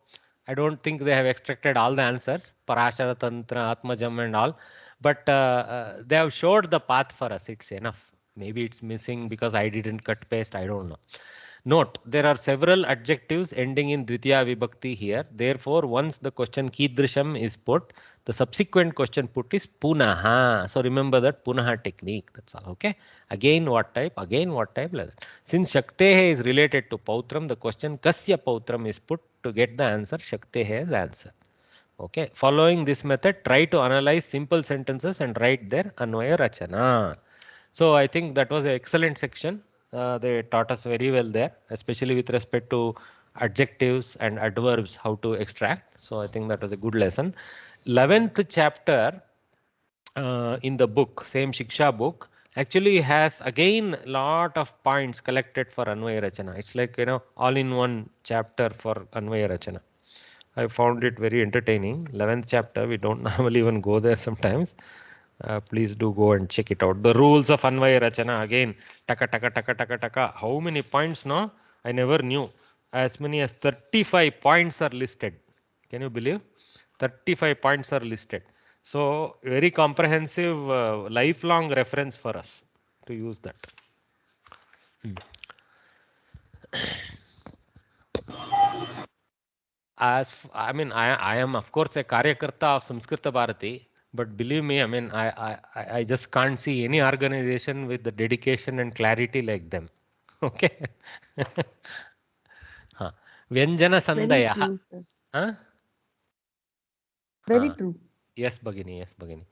I don't think they have extracted all the answers, Parashara Tantra, Atmajam and all. But they have showed the path for us. It's enough. Maybe it's missing because I didn't cut paste. I don't know. Note, there are several adjectives ending in Dvitiya Vibhakti here. Therefore, once the question Kidrisham is put, the subsequent question put is Punaha. So remember that Punaha technique. That's all. Okay. Again, what type? Like that. Since Shaktehe is related to Pautram, the question Kasya Pautram is put to get the answer Shaktehe's answer. Okay. Following this method, try to analyze simple sentences and write their Anvaya Rachana. So I think that was an excellent section. They taught us very well there, especially with respect to adjectives and adverbs, how to extract. So I think that was a good lesson. 11th chapter in the book, same Shiksha book, actually has again lot of points collected for Anvaya Rachana. It's like, all in one chapter for Anvaya Rachana. I found it very entertaining. 11th chapter, we don't normally even go there sometimes. Please do go and check it out. The rules of Anvaya Rachana, again, taka taka taka taka taka. How many points? No, I never knew. As many as 35 points are listed. Can you believe? 35 points are listed. So very comprehensive, lifelong reference for us to use that. I mean, I am of course a Karyakarta of Samskrita Bharati, but believe me, I mean, I just can't see any organization with the dedication and clarity like them. Okay. Vyanjana Sandaya. Very true, sir. Huh? Very true. Yes, Bhagini. Yes, Bhagini.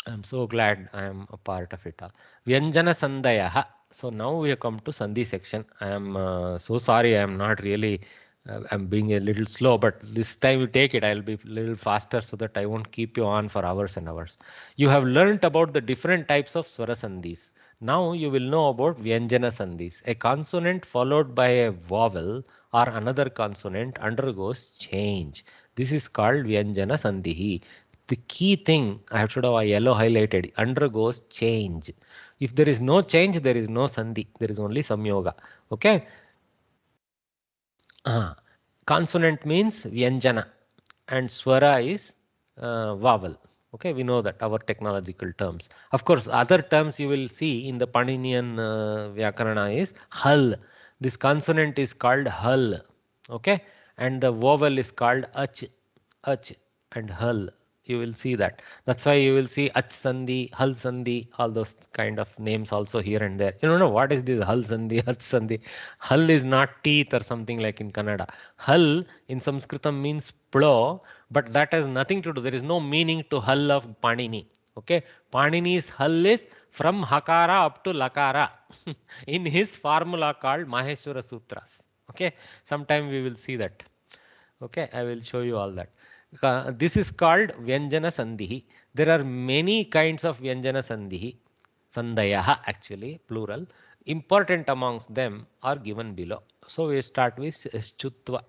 I'm so glad I am a part of it. Vyanjana Sandaya. So now we have come to Sandhi section. I am so sorry. I am not really. I'm being a little slow, but this time you take it. I'll be a little faster so that I won't keep you on for hours and hours. You have learnt about the different types of Swara Sandhis. Now you will know about Vyanjana Sandhis. A consonant followed by a vowel or another consonant undergoes change. This is called Vyanjana Sandhi. The key thing I should have yellow highlighted, undergoes change. If there is no change, there is no sandhi. There is only samyoga. Okay. Consonant means vyanjana and swara is vowel. Okay, we know that our technological terms. Of course, other terms you will see in the Paninian Vyakarana is hal. This consonant is called hal. Okay, and the vowel is called ach and hal. You will see that. That's why you will see ach sandhi, hal sandhi, all those kind of names also here and there. You don't know what is this hal sandhi, ach sandhi. Hal is not teeth or something like in Kannada. Hal in Sanskritam means plow, but that has nothing to do. There is no meaning to hal of Panini. Okay, Panini's hal is from hakara up to lakara in his formula called Maheshwara Sutras. Okay, sometime we will see that. Okay, I will show you all that. This is called Vyanjana Sandhi. There are many kinds of Vyanjana Sandhi. Sandayaha actually, plural. Important amongst them are given below. So we start with Chutva.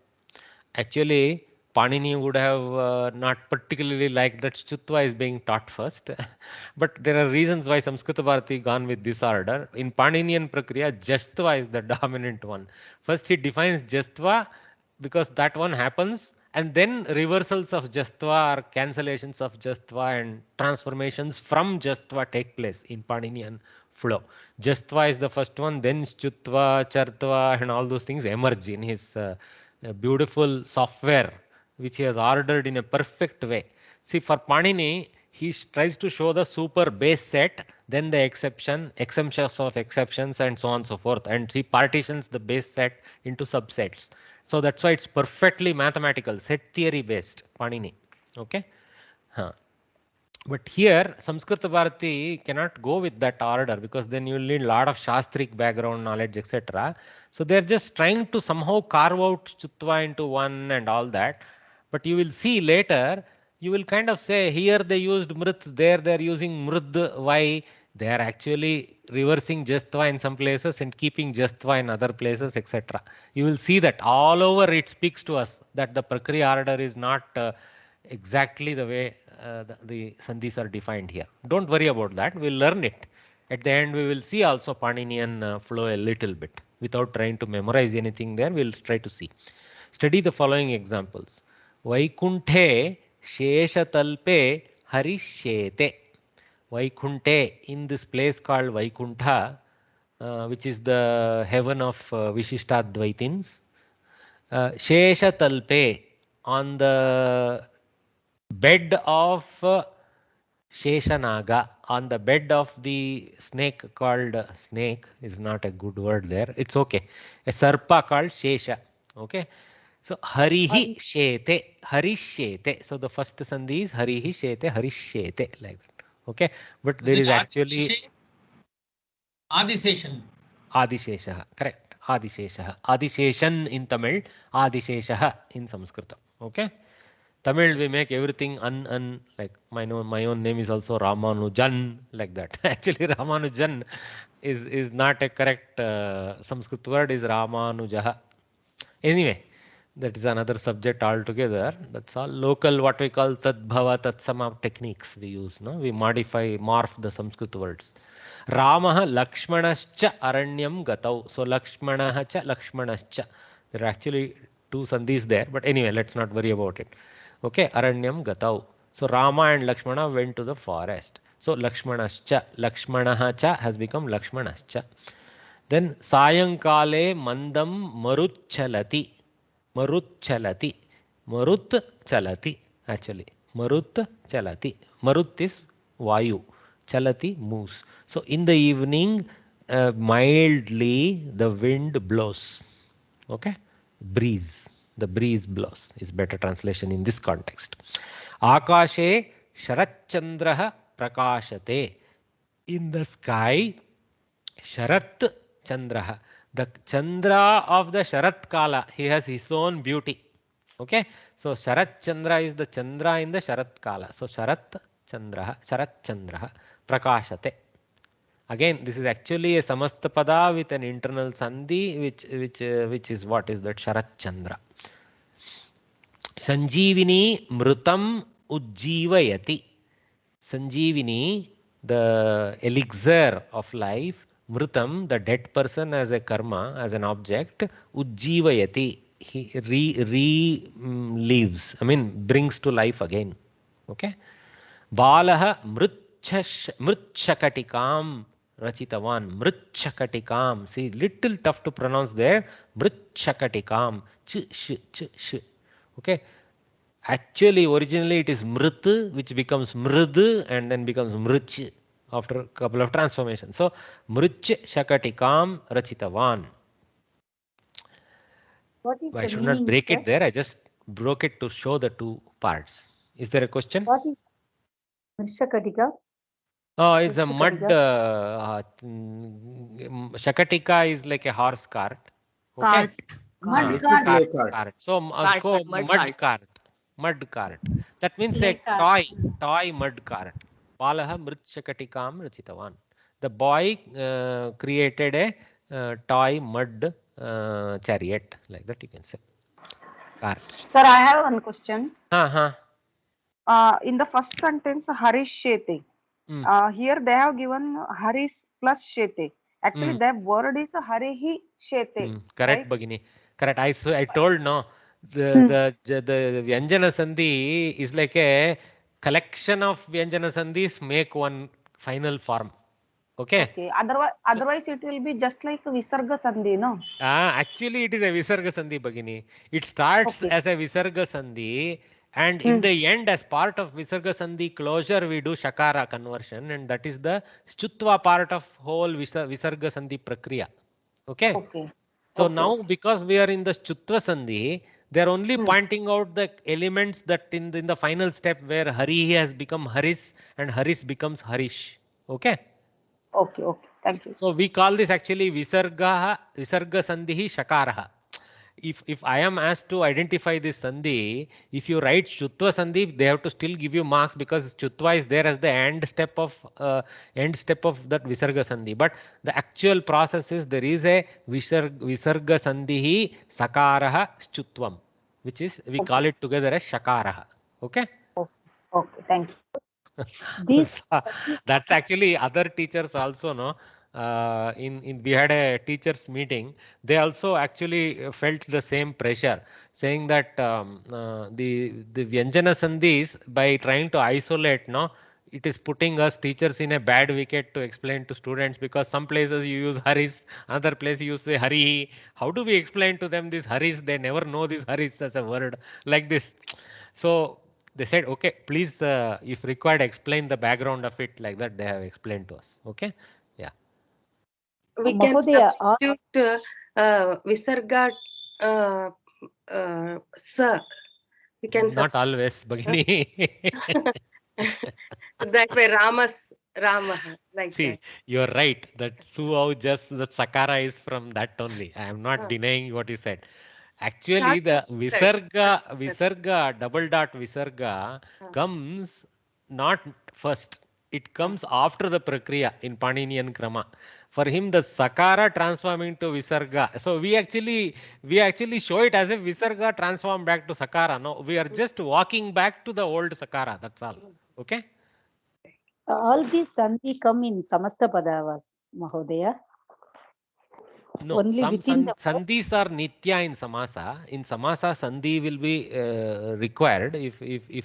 Actually, Panini would have not particularly liked that Chutva is being taught first. But there are reasons why Samskrita Bharati gone with this order. In Paninian Prakriya, Jastva is the dominant one. First he defines Jastva because that one happens, and then reversals of Jastva or cancellations of Jastva and transformations from Jastva take place in Paninian flow. Jastva is the first one, then Chutva, Chartva and all those things emerge in his beautiful software which he has ordered in a perfect way. See, for Panini, he tries to show the super base set, then the exemptions of exceptions and so on and so forth, and he partitions the base set into subsets. So that's why it's perfectly mathematical, set theory based, Panini. Okay. But here, Samskrita Bharati cannot go with that order because then you will need a lot of Shastric background knowledge, etc. So they're just trying to somehow carve out Chutva into one and all that. But you will see later, you will kind of say here they used Mrit, there they're using Mrud. Why? They are actually reversing Jastva in some places and keeping Jastva in other places, etc. You will see that all over it speaks to us that the Prakriya order is not exactly the way the sandhis are defined here. Don't worry about that. We'll learn it. At the end, we will see also Paninian flow a little bit. Without trying to memorize anything there, we'll try to see. Study the following examples. Vaikunthe Sheshatalpe Harishyete. Vaikunte, in this place called Vaikuntha, which is the heaven of Vishishtadvaitins. Sheshatalpe, on the bed of Sheshanaga, on the bed of the snake called snake is not a good word there. It's okay. A sarpa called Shesha. Okay. So Harihi Shete, Harishete. So the first sandhi is Harihi Shete, Harishete, like that. Okay. But there is actually Adiseshan. Adishesha. Correct. Adishesha. Adisheshan in Tamil, Adishesha in Sanskrit. Okay. Tamil we make everything like my own name is also Ramanujan, like that. Actually Ramanujan is not a correct Sanskrit word, is Ramanujaha. Anyway, that is another subject altogether. That's all local, what we call tadbhava, tatsama techniques we use. No, we morph the Sanskrit words. Ramah Lakshmanascha Aranyam Gatau. So Lakshmanah cha Lakshmanascha. There are actually two sandhis there, but anyway, let's not worry about it. Okay, Aranyam Gatau. So Rama and Lakshmana went to the forest. So Lakshmanascha, Lakshmanah cha has become Lakshmanascha. Then Sayankale Mandam Maruchalati. Maruchalati. Marut Chalati. Actually, Marut Chalati. Marut is Vayu. Chalati moves. So in the evening, mildly the wind blows. Okay? Breeze. The breeze blows is better translation in this context. Akashe Sharachandraha Prakashate. In the sky, Sharat Chandraha. The Chandra of the Sharat Kala, he has his own beauty. Okay, so Sharat Chandra is the Chandra in the Sharat Kala. So Sharat Chandraha, Sharat Chandraha Prakashate. Again, this is actually a Samastapada with an internal Sandhi, which is what is that Sharat Chandra. Sanjeevini Mrutam Ujjivayati. Sanjeevini, the elixir of life. Mrutam, the dead person as a karma, as an object. Ujjivayati, he lives. I mean, brings to life again. Okay. Balaha mritchakatikam rachitavan. Mritchakatikam. See, little tough to pronounce there. Mritchakatikam. Ch. Okay. Actually, originally it is mrit, which becomes mrid and then becomes mrich after a couple of transformations. So, mrich shakatikam rachitavan. I should not break it there. I just broke it to show the two parts. Is there a question? What is Mrishakatika? Oh, it's a mud. Shakatika is like a horse cart. Okay. Mud cart. So, mud cart. Mud cart. That means a toy mud cart. Balaha mritchakatikam rachitavan. The boy created a toy mud chariot, like that you can say. Cart. Sir, I have one question. In the first sentence, Harish Shete. Here they have given Harish plus Shete. Actually, that word is Harihi Shete. Correct, right? Bhagini. Correct. I told no. The Vyanjana Sandhi is like a collection of Vyanjana Sandhis make one final form. Okay. Otherwise it will be just like a Visarga Sandhi, no? Actually, it is a Visarga Sandhi, Bhagini. It starts as a Visarga Sandhi, and in the end, as part of Visarga Sandhi closure, we do Shakara conversion, and that is the Shutva part of whole Visarga Sandhi Prakriya. Okay. So now, because we are in the Chutva Sandhi, they are only pointing out the elements that in the final step where Hari has become Haris and Haris becomes Harish. Okay. Okay. Thank you. So we call this actually Visarga Sandhi Shakaraha. If I am asked to identify this Sandhi, if you write Chutva Sandhi, they have to still give you marks because Chutva is there as the end step of that Visarga Sandhi. But the actual process is there is a Visarga Sandhi Sakaraha Chutvam, which is we call it together as Shakaraha. Okay. Okay. Thank you. That's actually other teachers also, no. We had a teachers meeting. They also actually felt the same pressure, saying that the Vyanjana Sandhis, by trying to isolate, no, it is putting us teachers in a bad wicket to explain to students, because some places you use Haris, other place you say Hari. How do we explain to them this Haris? They never know this Haris as a word like this. So they said, okay, please, if required, explain the background of it like that. They have explained to us. Okay. Yeah. We can substitute Visarga Sir. We can not always, Bhagini. That way, Rama, like see, that. You're right. That Suau just that Sakara is from that only. I am not denying what you said. Actually, the Visarga, double dot Visarga comes not first. it comes after the prakriya in Paninian Krama. For him, the sakara transform into visarga. So we actually show it as if visarga transform back to sakara. No, we are just walking back to the old sakara. That's all. Okay. All these sandhi come in samasta padavas, Mahodaya. No, only some within the sandhis are nitya in samasa. In samasa, sandhi will be required. If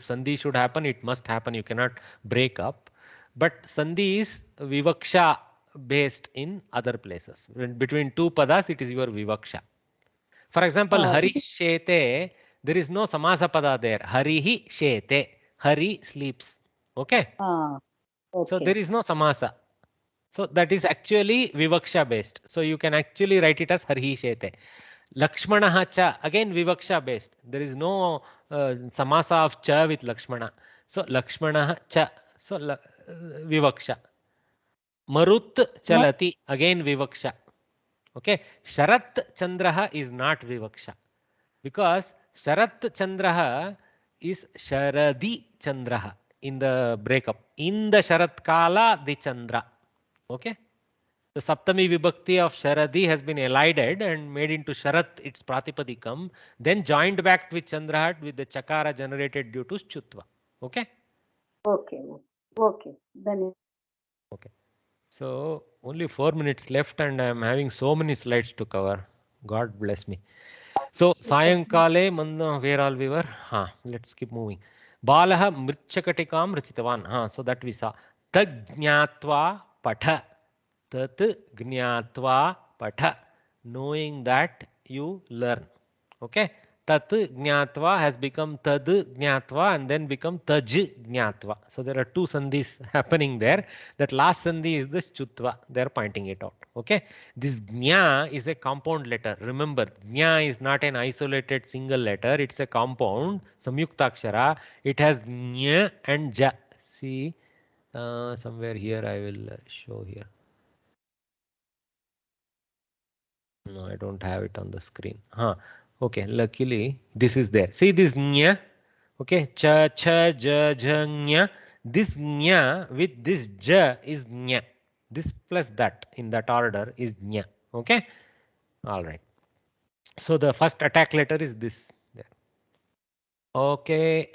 sandhi should happen, it must happen. You cannot break up. But sandhi is vivaksha based in other places. Between two padas, it is your vivaksha. For example, harishete, there is no samasa pada there. Harihi shete. Hari sleeps. Okay? Okay. So there is no samasa. So that is actually vivaksha based. So you can actually write it as Harhi Shete. Lakshmanaha cha, again vivaksha based. There is no samasa of cha with Lakshmana. So Lakshmanaha cha, so vivaksha. Marut chalati, again vivaksha. Okay. Sharat Chandraha is not vivaksha. Because Sharat Chandraha is Sharadi Chandraha in the breakup. In the Sharat Kala, the Chandra. Okay. The Saptami Vibhakti of Sharadi has been elided and made into Sharat, its Pratipadikam, then joined back with Chandrahat with the Chakara generated due to Chutva. Okay? Okay. Okay. Then. Okay. So only 4 minutes left and I am having so many slides to cover. God bless me. So Sayankale Manda, where all we were? Let's keep moving. Balaha Mritchakatikam Rachitavan. So that we saw. Tagnyatva Patha. Tat Jnatva Patha. Knowing that you learn. Okay. Tat Jnatva has become Tad Jnatva and then become Taj Jnatva. So there are two sandhis happening there. That last sandhi is the Chutva. They are pointing it out. Okay. This Jna is a compound letter. Remember, Jna is not an isolated single letter. It's a compound. Samyuktakshara. It has Jna and Ja. See, somewhere here I will show here. No, I don't have it on the screen. Okay, luckily this is there. See this nya. Okay, cha, cha, ja, ja, nya. This nya with this ja is nya. This plus that in that order is nya. Okay, all right. So the first attack letter is this. There. Okay,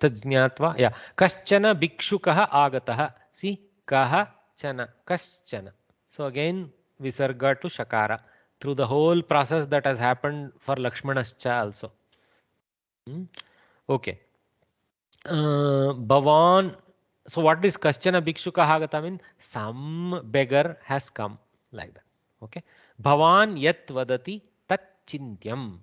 tajnyatva. Yeah, kaschana bhikshukaha agataha. See, kaha chana, kaschana. So again, visarga to shakara through the whole process that has happened for Lakshmanascha also. Okay. Bhavan. So what is kaschana bhikshuka agata mean? Some beggar has come, like that. Okay. Bhavan yat vadati tat chintyam.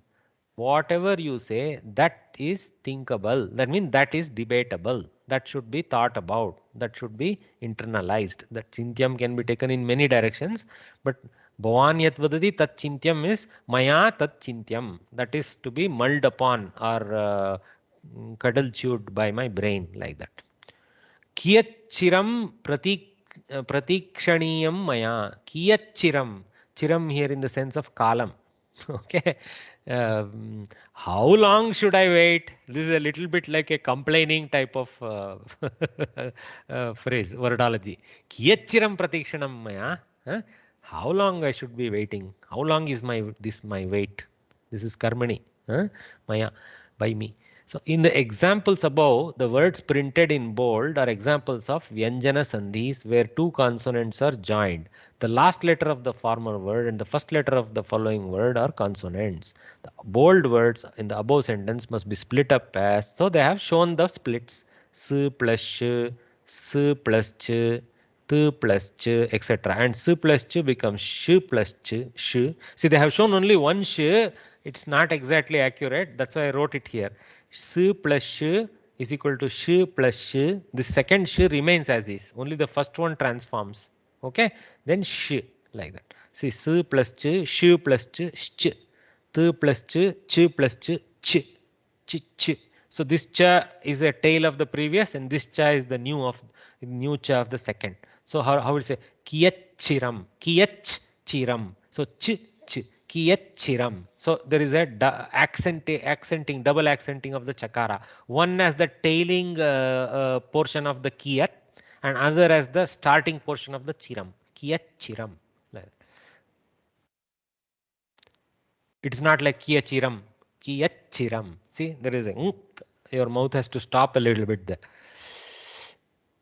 Whatever you say, that is thinkable. That means that is debatable. That should be thought about. That should be internalized. That chintyam can be taken in many directions. But Bhavan yat vadati tat chintyam is maya tat chintyam. That is to be mulled upon or cuddle chewed by my brain, like that. Kiyat chiram pratikshaniyam maya. Kiyat chiram. Chiram here in the sense of kalam. Okay. How long should I wait? This is a little bit like a complaining type of phrase, wordology. Kiyatchiram pratikshanam maya. How long I should be waiting? How long is my wait? This is karmani. Maya, by me. So in the examples above, the words printed in bold are examples of Vyanjana sandhis where two consonants are joined. The last letter of the former word and the first letter of the following word are consonants. The bold words in the above sentence must be split up as, so they have shown the splits. S plus sh, s plus ch, t plus ch, etc. And s plus ch becomes sh plus ch, sh. See, they have shown only one sh. It's not exactly accurate. That's why I wrote it here. S plus sh is equal to sh plus sh. The second sh remains as is. Only the first one transforms. Okay. Then sh, like that. See, s plus ch, sh plus ch, sh. T plus ch plus ch, ch. So this cha is a tail of the previous, and this cha is the new cha of the second. So how will you say kiyachchiram, kiyachchiram? So ch, Kiyachiram. So there is a accenting, double accenting of the chakara. One as the tailing portion of the kiyat, and other as the starting portion of the chiram. Kiyachiram. It's not like kiyachiram. Kiyachiram. See, there is a your mouth has to stop a little bit there.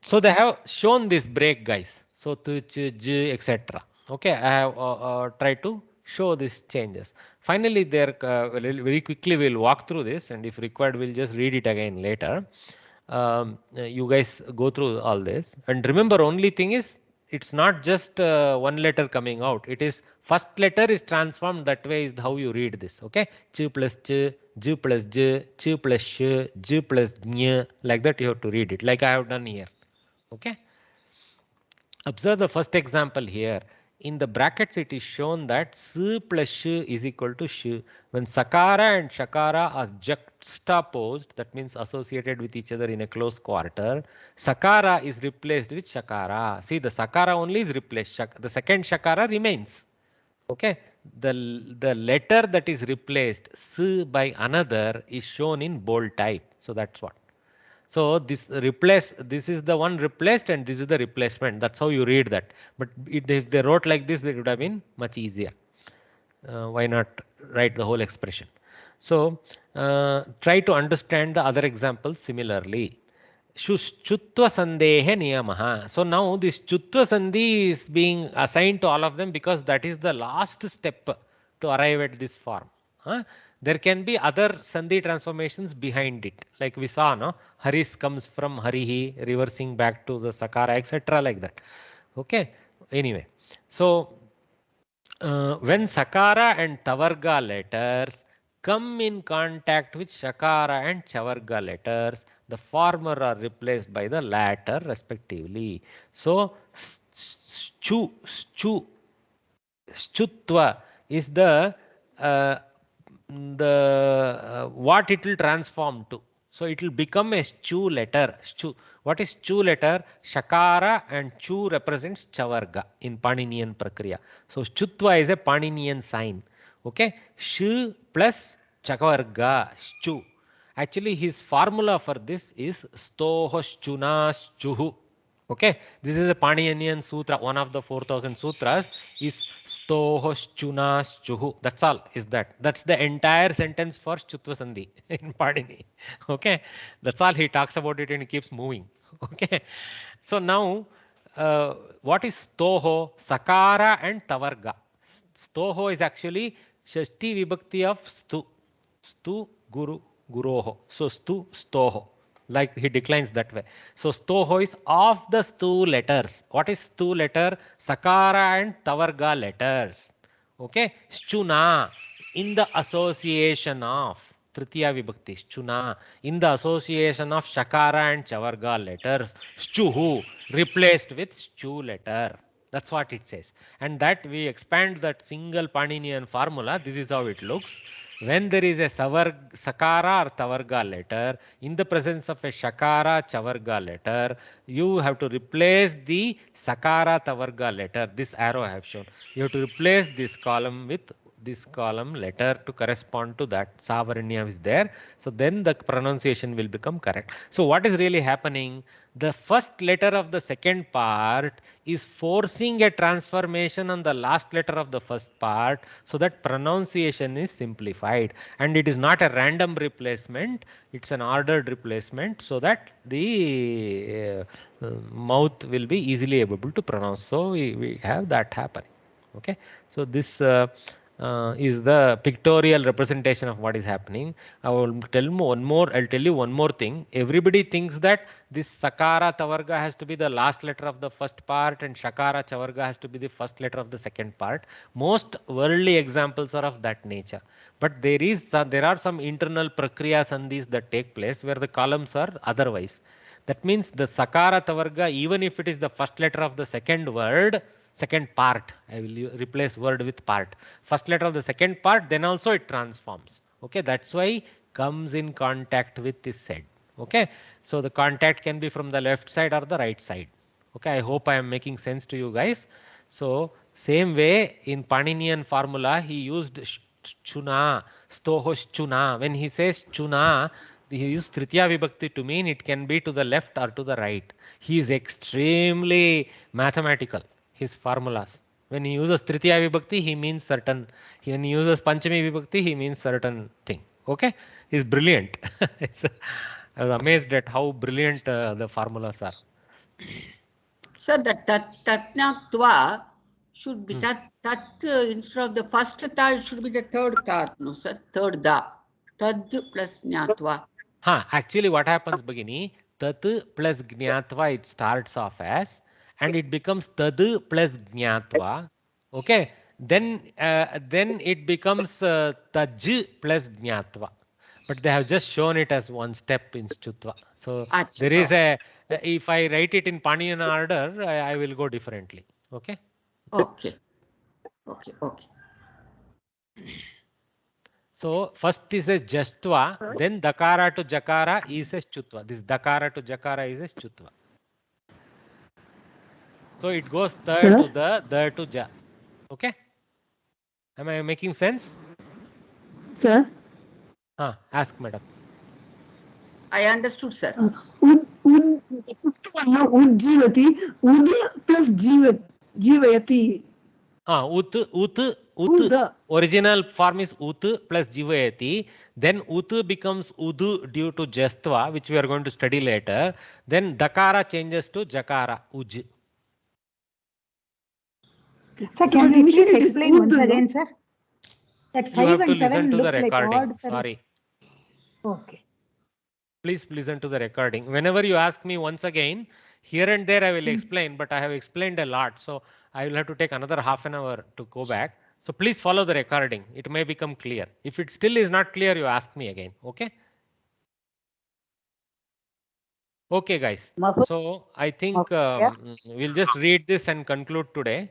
So they have shown this break, guys. So tu, ch, j, etc. Okay, I have tried to show these changes. Finally, there very quickly we'll walk through this, and if required, we'll just read it again later. You guys go through all this, and remember, only thing is it's not just one letter coming out. It is first letter is transformed. That way is how you read this. Okay, ch plus ch, j plus j, ch plus sh, j plus ñ. Like that you have to read it. Like I have done here. Okay. Observe the first example here. In the brackets, it is shown that s plus sh is equal to sh. When sakara and shakara are juxtaposed, that means associated with each other in a close quarter, sakara is replaced with shakara. See, the sakara only is replaced. The second shakara remains. Okay. The letter that is replaced, s by another, is shown in bold type. So that's what. So this is the one replaced and this is the replacement. That's how you read that. But if they wrote like this, it would have been much easier. Why not write the whole expression? So try to understand the other examples similarly. Chutva sandehe niyamaha. So now this chutva sandhi is being assigned to all of them because that is the last step to arrive at this form. There can be other sandhi transformations behind it. Like we saw, no? Haris comes from harihi, reversing back to the sakara, etc. like that. Okay. Anyway, so when sakara and tavarga letters come in contact with shakara and chavarga letters, the former are replaced by the latter respectively. So schutva is the what it will transform to. So it will become a chu letter. What is chu letter? Shakara and chu represents chavarga in Paninian prakriya. So chutva is a Paninian sign. Okay, sh plus chavarga, chu. Actually, his formula for this is stohoschuna chuhu. Okay, this is a Paninian sutra. One of the 4,000 sutras is stohoschunaschuhu. That's all. Is that? That's the entire sentence for Chutva Sandhi in Panini. Okay, that's all he talks about it and he keeps moving. Okay, so now what is stoho? Sakara and tavarga. Stoho is actually Shashti Vibhakti of stu. Stu guru guroho. So stu stoho. Like he declines that way. So stoho is of the stu letters. What is stu letter? Sakara and tavarga letters. Okay. Schuna in the association of Tritiya Vibhakti. Schuna in the association of shakara and chavarga letters. Schuhu replaced with schu letter. That's what it says. And that we expand that single Paninian formula. This is how it looks. When there is a sakara or tavarga letter, in the presence of a shakara chavarga letter, you have to replace the sakara tavarga letter. This arrow I have shown. You have to replace this column with this column letter to correspond to that. Savaranya is there. So then the pronunciation will become correct. So what is really happening? The first letter of the second part is forcing a transformation on the last letter of the first part so that pronunciation is simplified. And it is not a random replacement. It's an ordered replacement so that the mouth will be easily able to pronounce. So we have that happening. Okay. So this is the pictorial representation of what is happening. I will tell you one more thing. Everybody thinks that this sakara tavarga has to be the last letter of the first part and shakara chavarga has to be the first letter of the second part. Most worldly examples are of that nature. But there are some internal prakriya sandhis that take place where the columns are otherwise. That means the sakara tavarga, even if it is the first letter of the second part, I will replace word with part. First letter of the second part, then also it transforms. Okay, that's why comes in contact with is said. Okay, so the contact can be from the left side or the right side. Okay, I hope I am making sense to you guys. So Same way in Paninian formula, he used chuna, stohos chuna. When he says chuna, he used Tritiya Vibhakti to mean it can be to the left or to the right. He is extremely mathematical, his formulas. When he uses Tritiya Vibhakti, he means certain. When he uses Panchami Vibhakti, he means certain thing. Okay? He's brilliant. I was amazed at how brilliant the formulas are. Sir, that tatnyatva should be that instead of the first ta, it should be the third ta, no sir, third da. Tad plus jnatva. Actually what happens, Bhagini, tat plus jnatva it starts off as, and it becomes tad plus jnatva. Okay, then it becomes taj plus jnatva. But they have just shown it as one step in Chutva. So there is a, if I write it in Paninian order, I will go differently. Okay. Okay. So first is a Jastva, then Dakara to Jakara is a Chutva. This Dakara to Jakara is a Chutva. So it goes third to the to Ja. Okay. Am I making sense? Sir? Ask, madam. I understood, sir. Ujjivati, ud plus jivayati. Ut. Original form is ut plus jivayati. Then ut becomes udu due to jastva, which we are going to study later. Then dakara changes to jakara, uj. Sir, can you please explain once again, sir? That 5 you have to and 7 listen to the look like recording. odd. Sorry. Okay. Please listen to the recording. Whenever you ask me once again, here and there I will explain, but I have explained a lot. So I will have to take another half an hour to go back. So please follow the recording. It may become clear. If it still is not clear, you ask me again. Okay? Okay, guys. So I think we'll just read this and conclude today.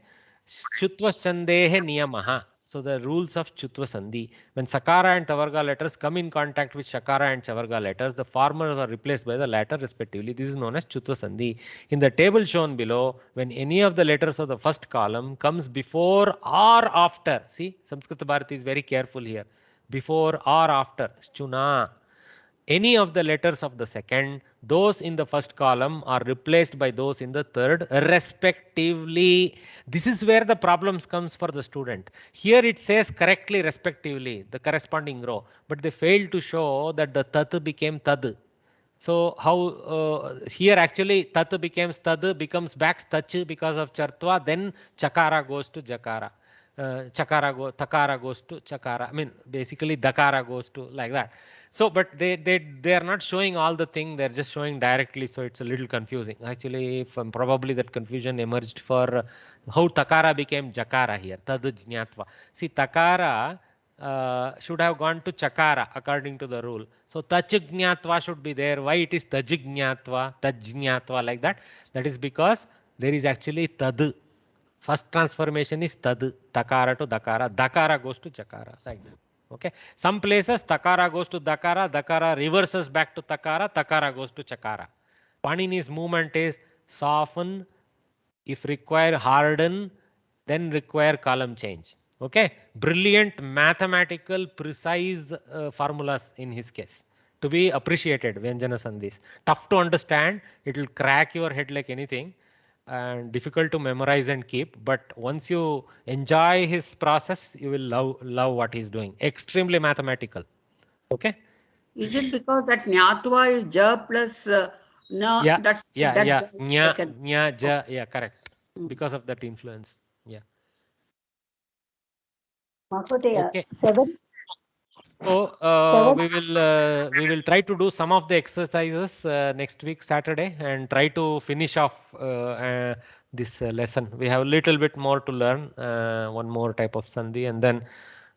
Chutva Chandehe Niyamaha. So the rules of Chutva Sandhi. When Sakara and Tavarga letters come in contact with Shakara and Chavarga letters, the formers are replaced by the latter respectively. This is known as Chutva Sandhi. In the table shown below, when any of the letters of the first column comes before or after, see, Samskrita Bharati is very careful here. Before or after, Chuna. Any of the letters of the second, those in the first column are replaced by those in the third respectively. This is where the problems comes for the student. Here it says correctly respectively, the corresponding row, but they failed to show that the tat became tad. So how here actually tat becomes tad, becomes back tach because of chartva, then chakara goes to jakara. Takara goes to chakara. I mean, basically dakara goes to like that. So, but they are not showing all the thing. They're just showing directly. So it's a little confusing. Actually, probably that confusion emerged for how takara became jakara here. Tad jnatva. See, takara should have gone to chakara according to the rule. So tach jnatva should be there. Why it is taj jnatva like that? That is because there is actually tad. First transformation is tad, takara to dakara, dakara goes to chakara, like that. Okay. Some places takara goes to dakara, dakara reverses back to takara, takara goes to chakara. Panini's movement is soften, if require harden, then require column change. Okay. Brilliant mathematical precise formulas in his case. To be appreciated, Vyanjana Sandhis. Tough to understand, it will crack your head like anything. And difficult to memorize and keep, but once you enjoy his process, you will love what he's doing. Extremely mathematical. Okay. Is it because that Nyatva is Ja plus Na? Yeah, that's Nya, Ja, yeah, correct. Because of that influence. Yeah. Okay. 7. So we will try to do some of the exercises next week Saturday and try to finish off this lesson. We have a little bit more to learn, one more type of sandhi, and then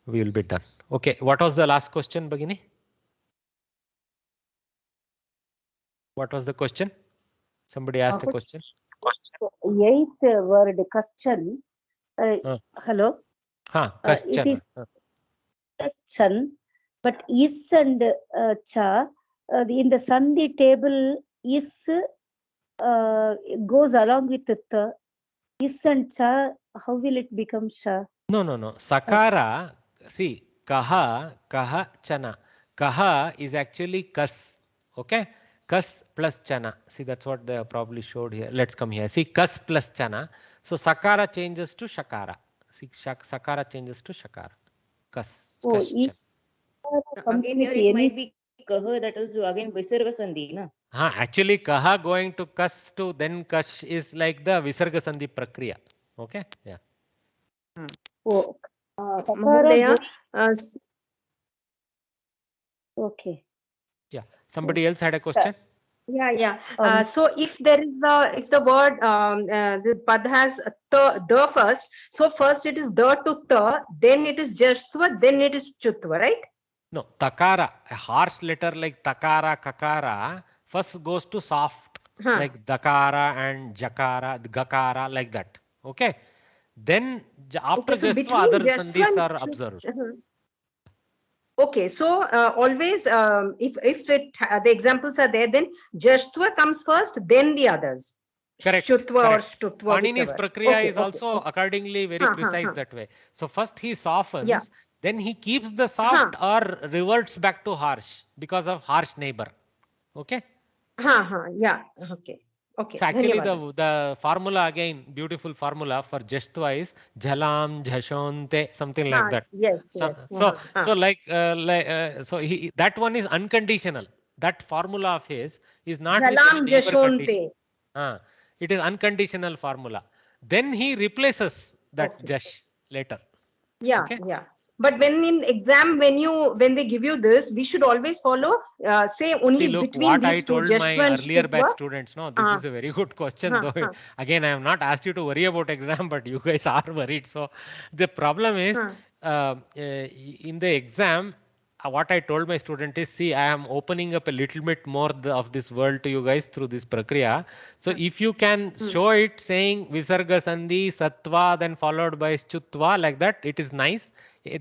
we will be done. Okay, what was the last question, Bhagini? What was the question? Somebody asked a question. 8th word question. Hello. It is question. But is and cha in the sandhi table is goes along with the is and cha how will it become sha? No. Sakara, see, kaha chana. Kaha is actually kas. Okay? Kas plus chana. See, that's what they probably showed here. Let's come here. See, kas plus chana. So sakara changes to shakara. See, sakara changes to shakara. Kas. Oh, Kas if comes Again, with here it any might be kaha, that is again visarga sandhi, na? Actually, kaha going to kas to then kash is like the visarga sandhi prakriya. Okay? Yeah. oh, Mahodaya, okay. Yeah. Somebody else had a question? Yeah. So if there is the word the pad has the first, so first it is the to the, then it is jashtva, then it is chutva, right? No, takara, a harsh letter like takara, kakara, first goes to soft, like dakara and jakara, gakara, like that. Okay. Then after Okay, so jastva, other between sandhis jashtva are and observed. Okay, so always if the examples are there, then jashtva comes first, then the others. Correct. Shutva or shtutva. Panini's prakriya is also accordingly very precise that way. So first he softens, then he keeps the soft or reverts back to harsh because of harsh neighbor. Okay? Yeah. Okay. So actually the formula again, beautiful formula for jashtva is jhalam, jhashonte, something like that. Yes. So that one is unconditional. That formula of his is not jhalam, jhashonte. It is unconditional formula. Then he replaces that jash later. Yeah. But when in exam, when they give you this, we should always follow, say only between these two, what I told my earlier batch students. No, this is a very good question. Though again, I have not asked you to worry about exam, but you guys are worried. So the problem is in the exam, what I told my student is, see, I am opening up a little bit more of this world to you guys through this prakriya. So if you can show it saying visarga sandhi, sattva, then followed by chutva, like that, it is nice.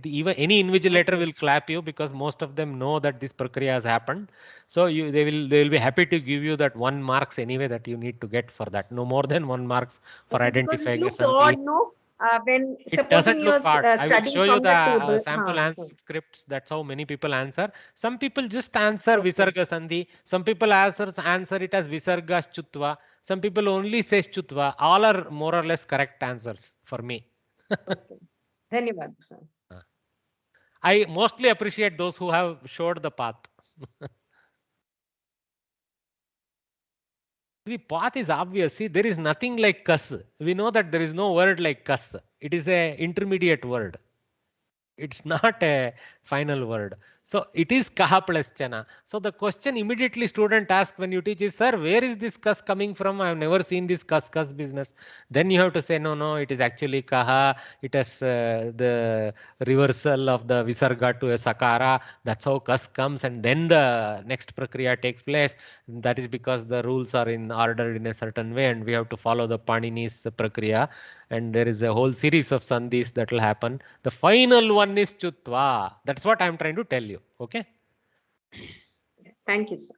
Even any invigilator will clap you because most of them know that this prakriya has happened. So they will be happy to give you that 1 marks anyway that you need to get for that. No more than 1 marks for identifying a sandhi. Odd, no? When it doesn't look hard. I will show you the sample answer scripts. That's how many people answer. Some people just answer visarga sandhi. Some people answer it as visarga chutva. Some people only say chutva. All are more or less correct answers for me. Dhanyavad, sir. I mostly appreciate those who have showed the path. The path is obvious. See, there is nothing like kas. We know that there is no word like kas. It is an intermediate word. It's not a final word. So it is kaha plus chana. So the question immediately student asks when you teach is, sir, where is this kas coming from? I have never seen this kas business. Then you have to say, no, it is actually kaha. It has the reversal of the visarga to a sakara. That's how kas comes, and then the next prakriya takes place. That is because the rules are ordered in a certain way, and we have to follow the Panini's prakriya. And there is a whole series of sandhis that will happen. The final one is chutva. That's what I'm trying to tell you. Okay. Thank you, sir.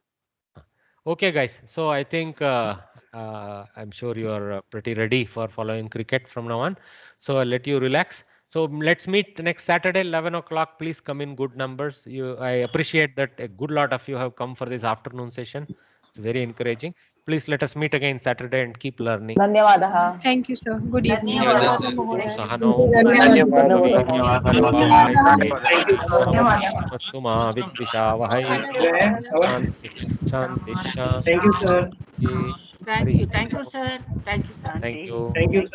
Okay, guys. So I think I'm sure you are pretty ready for following cricket from now on. So I'll let you relax. So let's meet next Saturday, 11 o'clock. Please come in good numbers. I appreciate that a good lot of you have come for this afternoon session. It's very encouraging. Please let us meet again Saturday and keep learning. Dhanyavadaha. Thank you, sir. Good evening. Thank you, sir. Thank you, sir. Thank you.